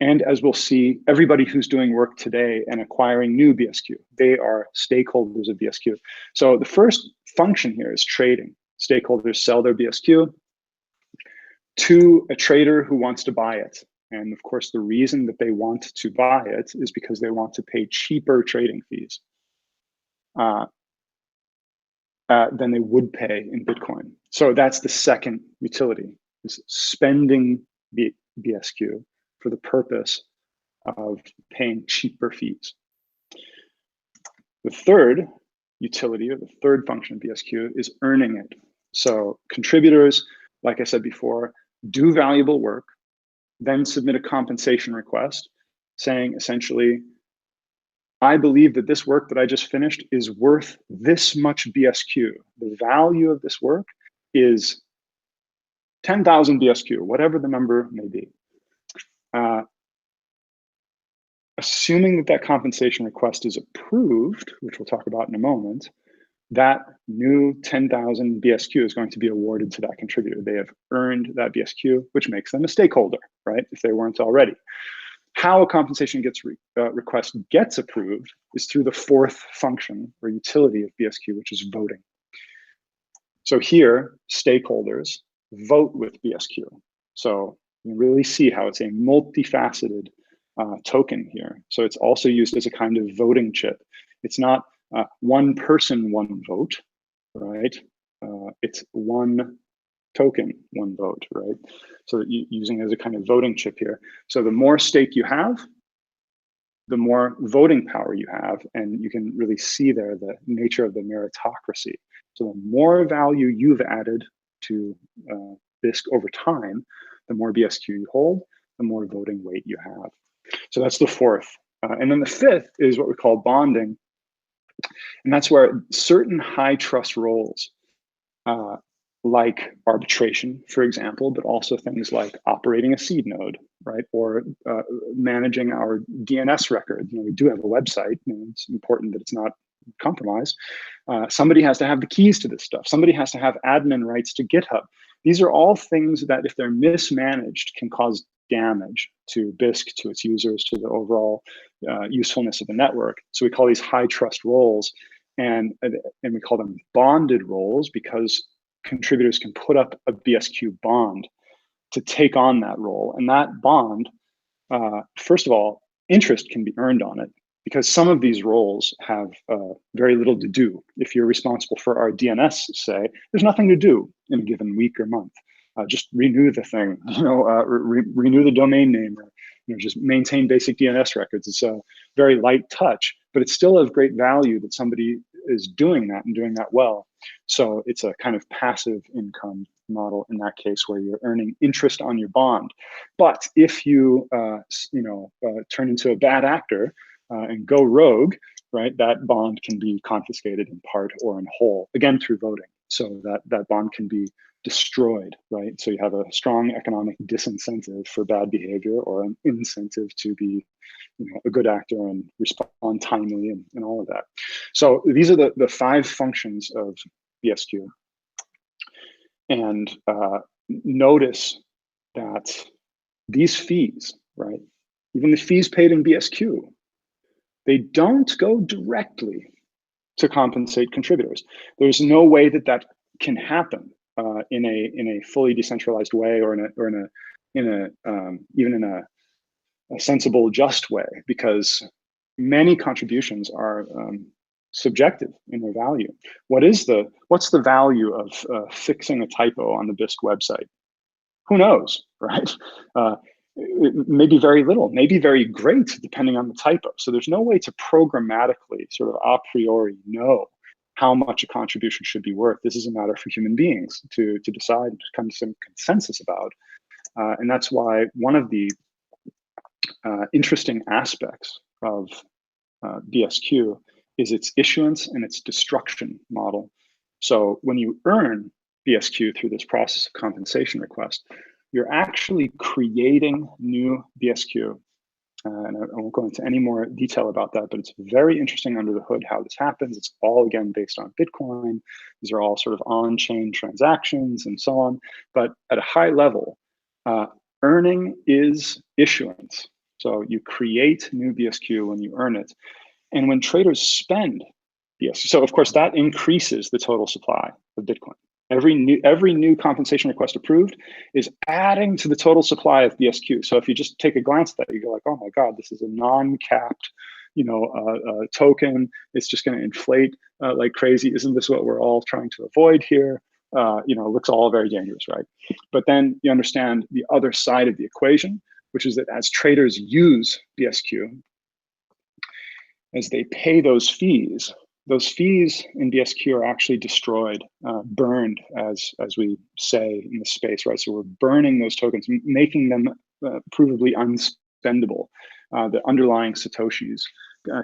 And as we'll see, everybody who's doing work today and acquiring new BSQ, they are stakeholders of BSQ. So the first function here is trading. Stakeholders sell their BSQ to a trader who wants to buy it. And of course, the reason that they want to buy it is because they want to pay cheaper trading fees than they would pay in Bitcoin. So that's the second utility, is spending BSQ for the purpose of paying cheaper fees. The third utility, or the third function of BSQ, is earning it. So contributors, like I said before, do valuable work, then submit a compensation request saying essentially, I believe that this work that I just finished is worth this much BSQ. The value of this work is 10,000 BSQ, whatever the number may be. Assuming that that compensation request is approved, which we'll talk about in a moment, that new 10,000 BSQ is going to be awarded to that contributor. They have earned that BSQ, which makes them a stakeholder, right? If they weren't already. How a compensation request gets approved is through the fourth function or utility of BSQ, which is voting. So here, stakeholders vote with BSQ. So you really see how it's a multifaceted token here. So it's also used as a kind of voting chip. It's not one person, one vote, right? It's one token, one vote, right? So using it as a kind of voting chip here. So the more stake you have, the more voting power you have, and you can really see there the nature of the meritocracy. So the more value you've added to Bisq over time, the more BSQ you hold, the more voting weight you have. So that's the fourth. And then the fifth is what we call bonding. And that's where certain high trust roles, like arbitration, for example, but also things like operating a seed node, right? Or managing our DNS record. We do have a website, it's important that it's not compromised. Somebody has to have the keys to this stuff. Somebody has to have admin rights to GitHub. These are all things that, if they're mismanaged, can cause damage to Bisq, to its users, to the overall usefulness of the network. So we call these high trust roles, and we call them bonded roles because contributors can put up a BSQ bond to take on that role. And that bond, first of all, interest can be earned on it, because some of these roles have very little to do. If you're responsible for our DNS, say, there's nothing to do in a given week or month. Just renew the thing, renew the domain name, or just maintain basic DNS records. It's a very light touch, but it's still of great value that somebody is doing that and doing that well. So it's a kind of passive income model in that case, where you're earning interest on your bond. But if you turn into a bad actor and go rogue, right, that bond can be confiscated in part or in whole, again through voting. So that bond can be destroyed, right? So you have a strong economic disincentive for bad behavior, or an incentive to be a good actor and respond timely and all of that. So these are the five functions of BSQ. And notice that these fees, right, even the fees paid in BSQ, they don't go directly to compensate contributors. There's no way that can happen in a fully decentralized way, or even in a sensible, just way, because many contributions are subjective in their value. What's the value of fixing a typo on the Bisq website? Who knows, right? maybe very little, maybe very great, depending on the typo. So there's no way to programmatically sort of a priori know how much a contribution should be worth. This is a matter for human beings to decide, to come to some consensus about. And that's why one of the interesting aspects of BSQ is its issuance and its destruction model. So when you earn BSQ through this process of compensation request, you're actually creating new BSQ. And I won't go into any more detail about that, but it's very interesting under the hood how this happens. It's all, again, based on Bitcoin. These are all sort of on-chain transactions and so on. But at a high level, earning is issuance. So you create new BSQ when you earn it. And when traders spend BSQ, so of course that increases the total supply of Bitcoin. Every new compensation request approved is adding to the total supply of BSQ. So if you just take a glance at that, you go like, oh my God, this is a non-capped, token. It's just going to inflate like crazy. Isn't this what we're all trying to avoid here? It looks all very dangerous, right? But then you understand the other side of the equation, which is that as traders use BSQ, as they pay those fees in BSQ are actually destroyed, burned, as we say in the space, right? So we're burning those tokens, making them provably unspendable. The underlying Satoshis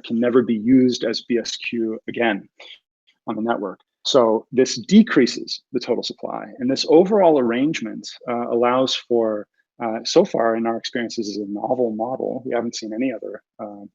can never be used as BSQ again on the network. So this decreases the total supply. And this overall arrangement allows for, so far in our experiences, is a novel model. We haven't seen any other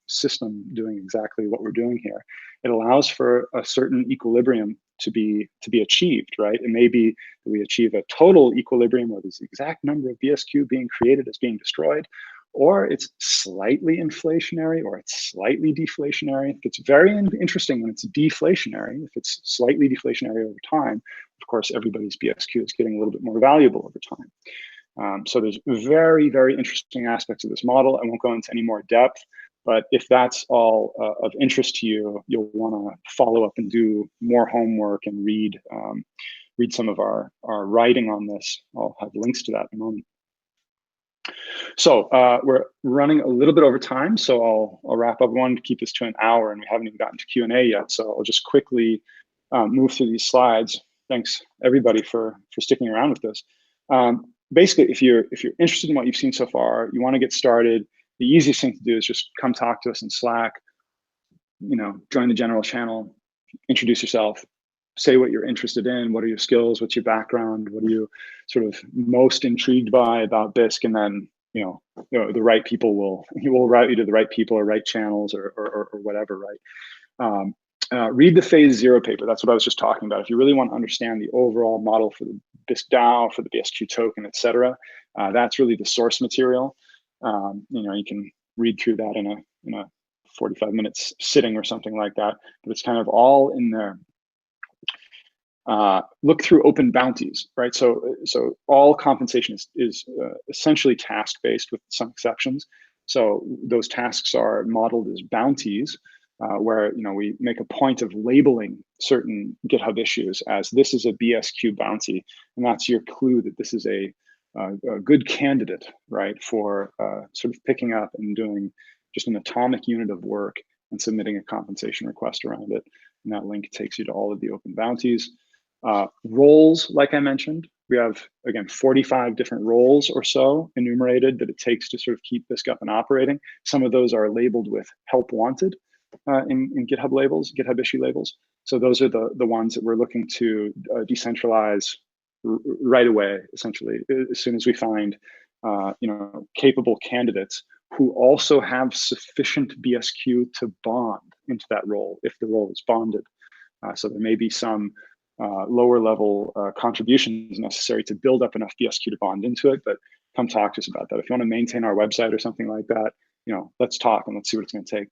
system doing exactly what we're doing here. It allows for a certain equilibrium to be achieved, right? It may be that we achieve a total equilibrium where there's the exact number of BSQ being created as being destroyed, or it's slightly inflationary, or it's slightly deflationary. It's very interesting when it's deflationary. If it's slightly deflationary over time, of course, everybody's BSQ is getting a little bit more valuable over time. So there's very, very interesting aspects of this model. I won't go into any more depth, but if that's all of interest to you, you'll want to follow up and do more homework and read some of our writing on this. I'll have links to that in a moment. So we're running a little bit over time, so I'll wrap up. I wanted to keep this to an hour, and we haven't even gotten to Q&A yet, so I'll just quickly move through these slides. Thanks everybody for sticking around with this. Basically, if you're interested in what you've seen so far, you want to get started, the easiest thing to do is just come talk to us in Slack, join the general channel, introduce yourself, say what you're interested in, what are your skills, what's your background, what are you sort of most intrigued by about Bisq, and then the right people will route you to the right people or right channels or whatever, right? Read the phase 0 paper. That's what I was just talking about. If you really want to understand the overall model for the Bisq DAO, for the BSQ token, et cetera, that's really the source material. You can read through that in a 45 minutes sitting or something like that, but it's kind of all in there. Look through open bounties, right? So all compensation is essentially task-based with some exceptions. So those tasks are modeled as bounties, where we make a point of labeling certain GitHub issues as this is a BSQ bounty, and that's your clue that this is a good candidate, right, for sort of picking up and doing just an atomic unit of work and submitting a compensation request around it. And that link takes you to all of the open bounties. Roles, like I mentioned, we have, again, 45 different roles or so enumerated that it takes to sort of keep Bisq up and operating. Some of those are labeled with help wanted in GitHub labels, GitHub issue labels. So those are the ones that we're looking to decentralize right away, essentially, as soon as we find capable candidates who also have sufficient BSQ to bond into that role if the role is bonded. So there may be some lower level contributions necessary to build up enough BSQ to bond into it, but come talk to us about that. If you want to maintain our website or something like that, let's talk and let's see what it's going to take.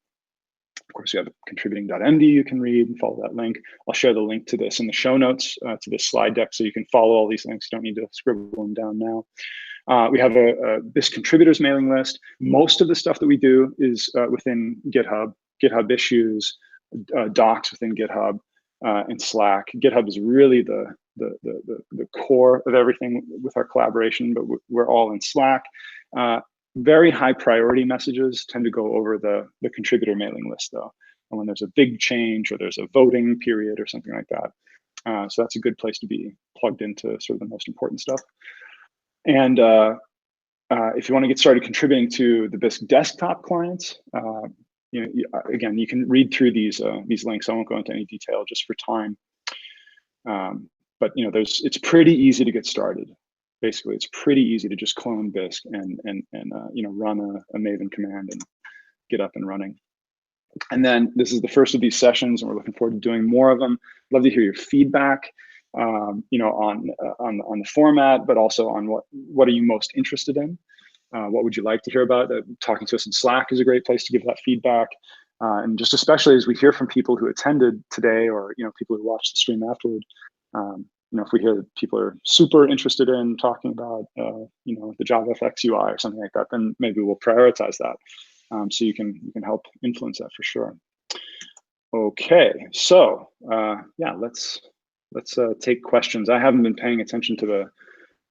Of course, you have contributing.md you can read and follow that link. I'll share the link to this in the show notes to this slide deck so you can follow all these links. You don't need to scribble them down now. We have a Bisq contributors mailing list. Most of the stuff that we do is within GitHub, GitHub issues, docs within GitHub, and Slack. GitHub is really the core of everything with our collaboration, but we're all in Slack. Very high priority messages tend to go over the contributor mailing list though. And when there's a big change or there's a voting period or something like that. So that's a good place to be plugged into sort of the most important stuff. And if you want to get started contributing to the Bisq desktop clients, again, you can read through these links. I won't go into any detail just for time. But it's pretty easy to get started. Basically, it's pretty easy to just clone Bisq and run a Maven command and get up and running. And then this is the first of these sessions, and we're looking forward to doing more of them. Love to hear your feedback, on the format, but also on what are you most interested in. What would you like to hear about? Talking to us in Slack is a great place to give that feedback. And just especially as we hear from people who attended today, or people who watched the stream afterward, if we hear that people are super interested in talking about the JavaFX UI or something like that, then maybe we'll prioritize that. So you can help influence that for sure. Okay, so yeah, let's take questions. I haven't been paying attention to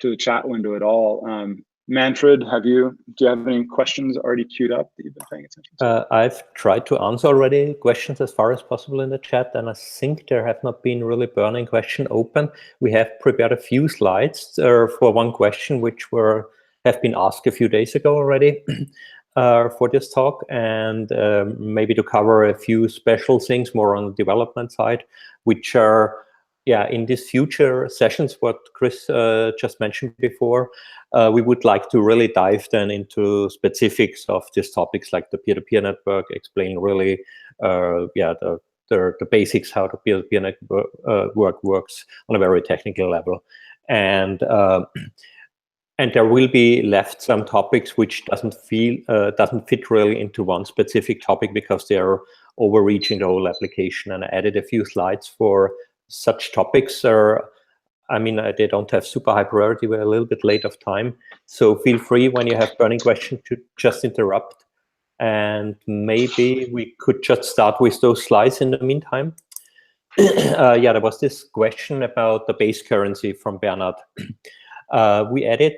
the chat window at all. Manfred, do you have any questions already queued up that you've been paying attention to? I've tried to answer already questions as far as possible in the chat, and I think there have not been really burning question open. We have prepared a few slides for one question, which have been asked a few days ago already for this talk, and maybe to cover a few special things more on the development side, which are in these future sessions, what Chris just mentioned before, we would like to really dive then into specifics of these topics, like the peer-to-peer network, explain really, the basics, how the peer-to-peer network works on a very technical level. And there will be left some topics which doesn't fit really into one specific topic because they are overreaching the whole application. And I added a few slides for such topics. They don't have super high priority. We're a little bit late of time. So feel free when you have burning questions to just interrupt. And maybe we could just start with those slides in the meantime. There was this question about the base currency from Bernard. We added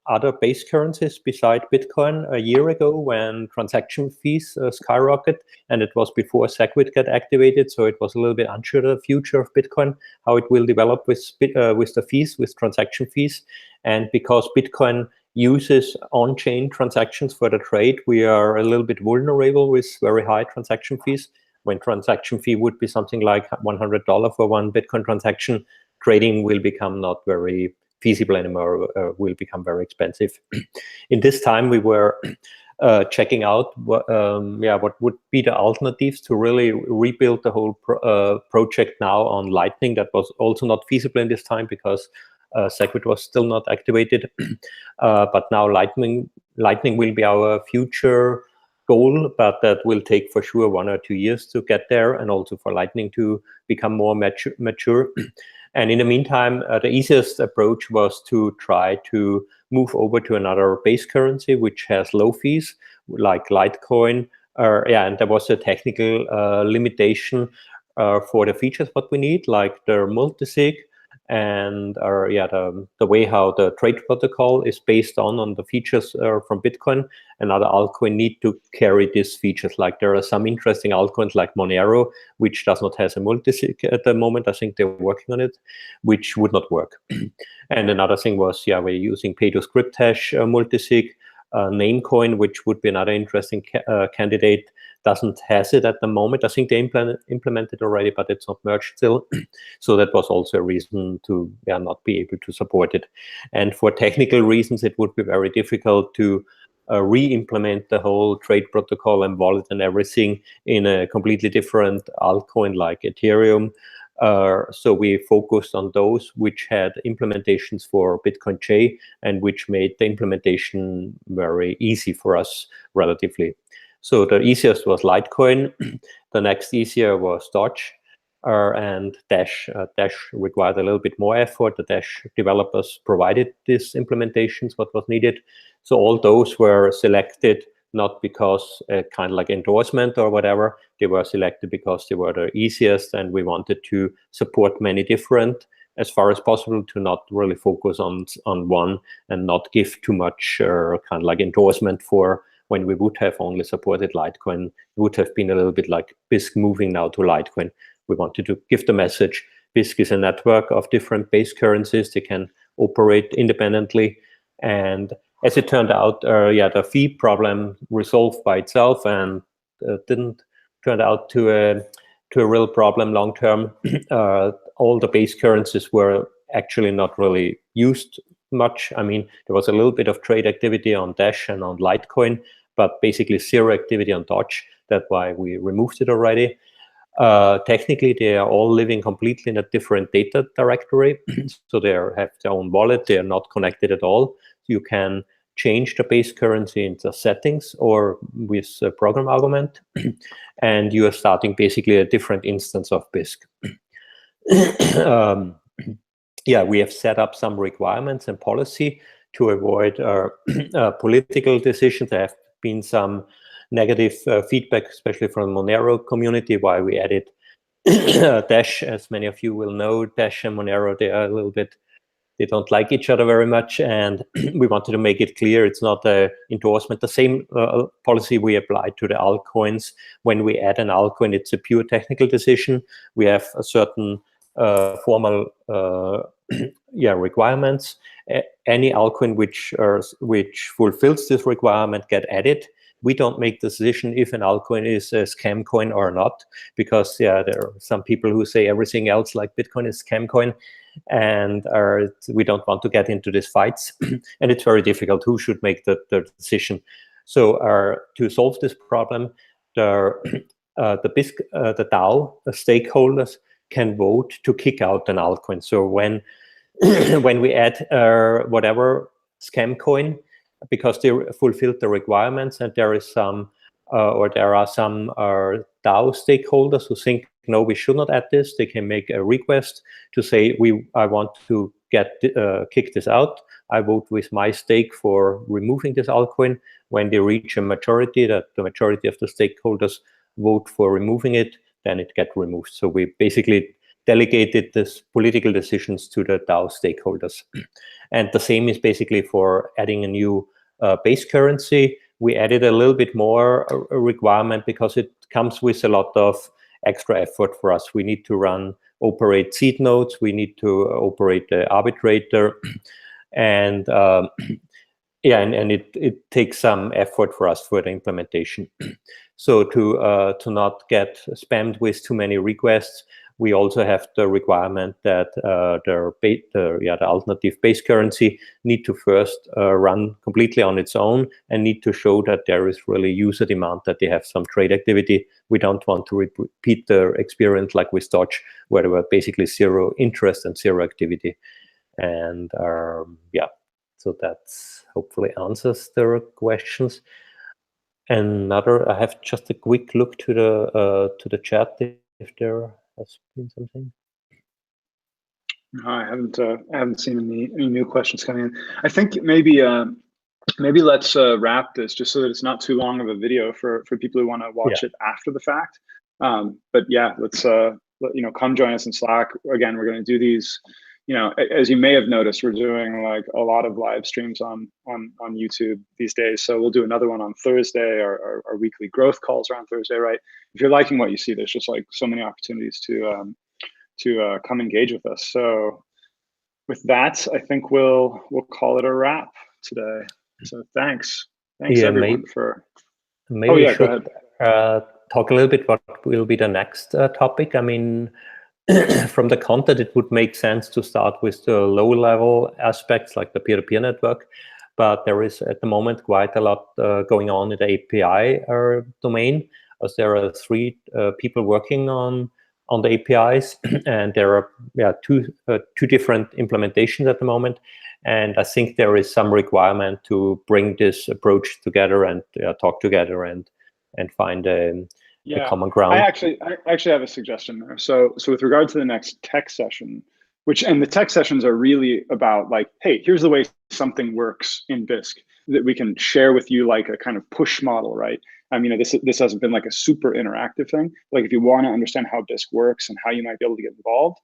other base currencies beside Bitcoin a year ago when transaction fees skyrocketed, and it was before SegWit got activated, so it was a little bit unsure the future of Bitcoin, how it will develop with the fees, with transaction fees. And because Bitcoin uses on-chain transactions for the trade, we are a little bit vulnerable with very high transaction fees. When transaction fee would be something like $100 for one Bitcoin transaction, trading will become not very feasible anymore, will become very expensive. In this time, we were checking out what would be the alternatives to really rebuild the whole project now on Lightning. That was also not feasible in this time because SegWit was still not activated. But now Lightning will be our future goal, but that will take for sure 1 or 2 years to get there, and also for Lightning to become more mature. And in the meantime, the easiest approach was to try to move over to another base currency, which has low fees, like Litecoin. And there was a technical limitation for the features what we need, like the multisig, and the way how the trade protocol is based on the features from Bitcoin. Another altcoin need to carry these features. Like there are some interesting altcoins like Monero, which does not have a multisig at the moment. I think they're working on it, which would not work. And another thing was, we're using pay-to-script hash multisig. Namecoin, which would be another interesting candidate, doesn't has it at the moment. I think they implemented already, but it's not merged still. So that was also a reason to not be able to support it. And for technical reasons, it would be very difficult to re-implement the whole trade protocol and wallet and everything in a completely different altcoin like Ethereum. So we focused on those which had implementations for Bitcoin J and which made the implementation very easy for us relatively. So the easiest was Litecoin. The next easier was Doge and Dash. Dash required a little bit more effort. The Dash developers provided these implementations, what was needed. So all those were selected not because kind of like endorsement or whatever. They were selected because they were the easiest, and we wanted to support many different as far as possible to not really focus on one and not give too much kind of like endorsement for when we would have only supported Litecoin. It would have been a little bit like Bisq moving now to Litecoin. We wanted to give the message Bisq is a network of different base currencies. They can operate independently. And as it turned out, the fee problem resolved by itself and didn't turn out to a real problem long term. All the base currencies were actually not really used much. I mean, there was a little bit of trade activity on Dash and on Litecoin, but basically zero activity on Dodge. That's why we removed it already. Technically, they are all living completely in a different data directory. So they have their own wallet. They are not connected at all. You can change the base currency into settings or with a program argument, and you are starting basically a different instance of Bisq. We have set up some requirements and policy to avoid political decisions. There have been some negative feedback, especially from the Monero community, why we added Dash. As many of you will know, Dash and Monero, they are a little bit, they don't like each other very much, and we wanted to make it clear it's not an endorsement. The same policy we applied to the altcoins. When we add an altcoin, it's a pure technical decision. We have a certain formal requirements. Any altcoin which fulfills this requirement get added. We don't make the decision if an altcoin is a scam coin or not, because there are some people who say everything else like Bitcoin is scam coin, and we don't want to get into these fights. And it's very difficult who should make the decision. So to solve this problem, the Bisq, the DAO, the stakeholders can vote to kick out an altcoin. So when we add whatever scam coin, because they fulfilled the requirements, and there is some there are some DAO stakeholders who think, no, we should not add this. They can make a request to say, I want to kick this out. I vote with my stake for removing this altcoin. When they reach a majority, that the majority of the stakeholders vote for removing it, then it gets removed. So we basically delegated this political decisions to the DAO stakeholders. And the same is basically for adding a new base currency. We added a little bit more requirement because it comes with a lot of extra effort for us. We need to operate seed nodes. We need to operate the arbitrator. And it takes some effort for us for the implementation. So to not get spammed with too many requests, we also have the requirement that the alternative base currency need to first run completely on its own and need to show that there is really user demand, that they have some trade activity. We don't want to repeat the experience like with Dodge, where there were basically zero interest and zero activity. And so that's hopefully answers the questions. Another, I have just a quick look to the chat if there has been something. No, I haven't seen any new questions coming in. I think maybe let's wrap this just so that it's not too long of a video for people who want to watch it after the fact. But yeah, let's come join us in Slack. Again, we're going to do these. As you may have noticed, we're doing like a lot of live streams on YouTube these days. So we'll do another one on Thursday. Our weekly growth calls are on Thursday, right? If you're liking what you see, there's just like so many opportunities to come engage with us. So with that, I think we'll call it a wrap today. So thanks everyone for. Maybe go ahead. Talk a little bit what will be the next topic. I mean, from the content, it would make sense to start with the low-level aspects like the peer-to-peer network, but there is at the moment quite a lot going on in the API domain, as there are 3 people working on the APIs, and there are two different implementations at the moment. And I think there is some requirement to bring this approach together and talk together and find a common ground. I actually have a suggestion there. So with regard to the next tech session, and the tech sessions are really about like, hey, here's the way something works in Bisq that we can share with you, like a kind of push model, right? I mean, this hasn't been like a super interactive thing. Like if you want to understand how Bisq works and how you might be able to get involved,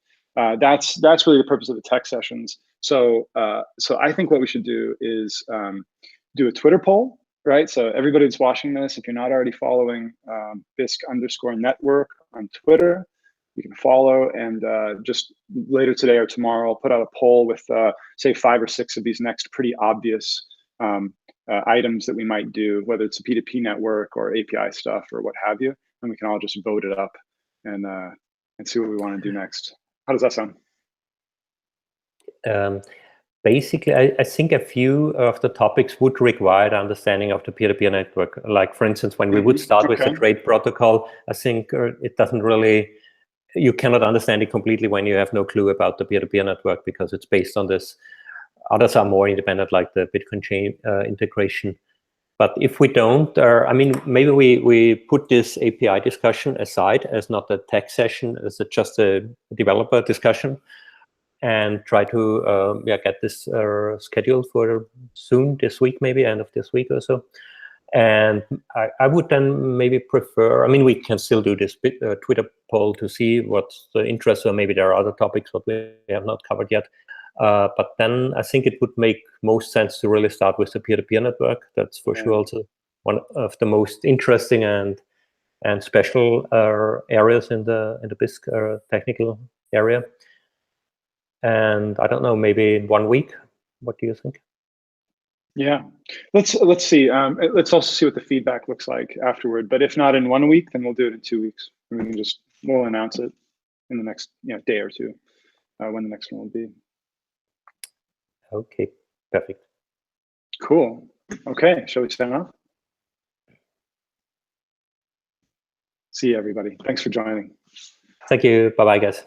That's really the purpose of the tech sessions. So I think what we should do is do a Twitter poll, right? So everybody that's watching this, if you're not already following Bisq_network on Twitter, you can follow, and just later today or tomorrow, I'll put out a poll with say 5 or 6 of these next pretty obvious items that we might do, whether it's a P2P network or API stuff or what have you, and we can all just vote it up and see what we want to do next. How does that sound? Basically, I think a few of the topics would require the understanding of the peer-to-peer network. Like, for instance, when we would start with the trade protocol, I think it doesn't really, you cannot understand it completely when you have no clue about the peer-to-peer network, because it's based on this. Others are more independent, like the Bitcoin chain integration. But if we don't, I mean, maybe we put this API discussion aside as not a tech session, as just a developer discussion, and try to get this scheduled for soon, this week, maybe end of this week or so. And I would then maybe prefer, I mean, we can still do this Twitter poll to see what's the interest, or maybe there are other topics that we have not covered yet. But then I think it would make most sense to really start with the peer-to-peer network. That's for sure also one of the most interesting and special areas in the Bisq technical area. And I don't know, maybe in 1 week. What do you think? Yeah, let's see. Let's also see what the feedback looks like afterward. But if not in 1 week, then we'll do it in 2 weeks. We'll announce it in the next day or two when the next one will be. Okay, perfect. Cool. Okay, shall we sign off? See you, everybody. Thanks for joining. Thank you. Bye-bye, guys.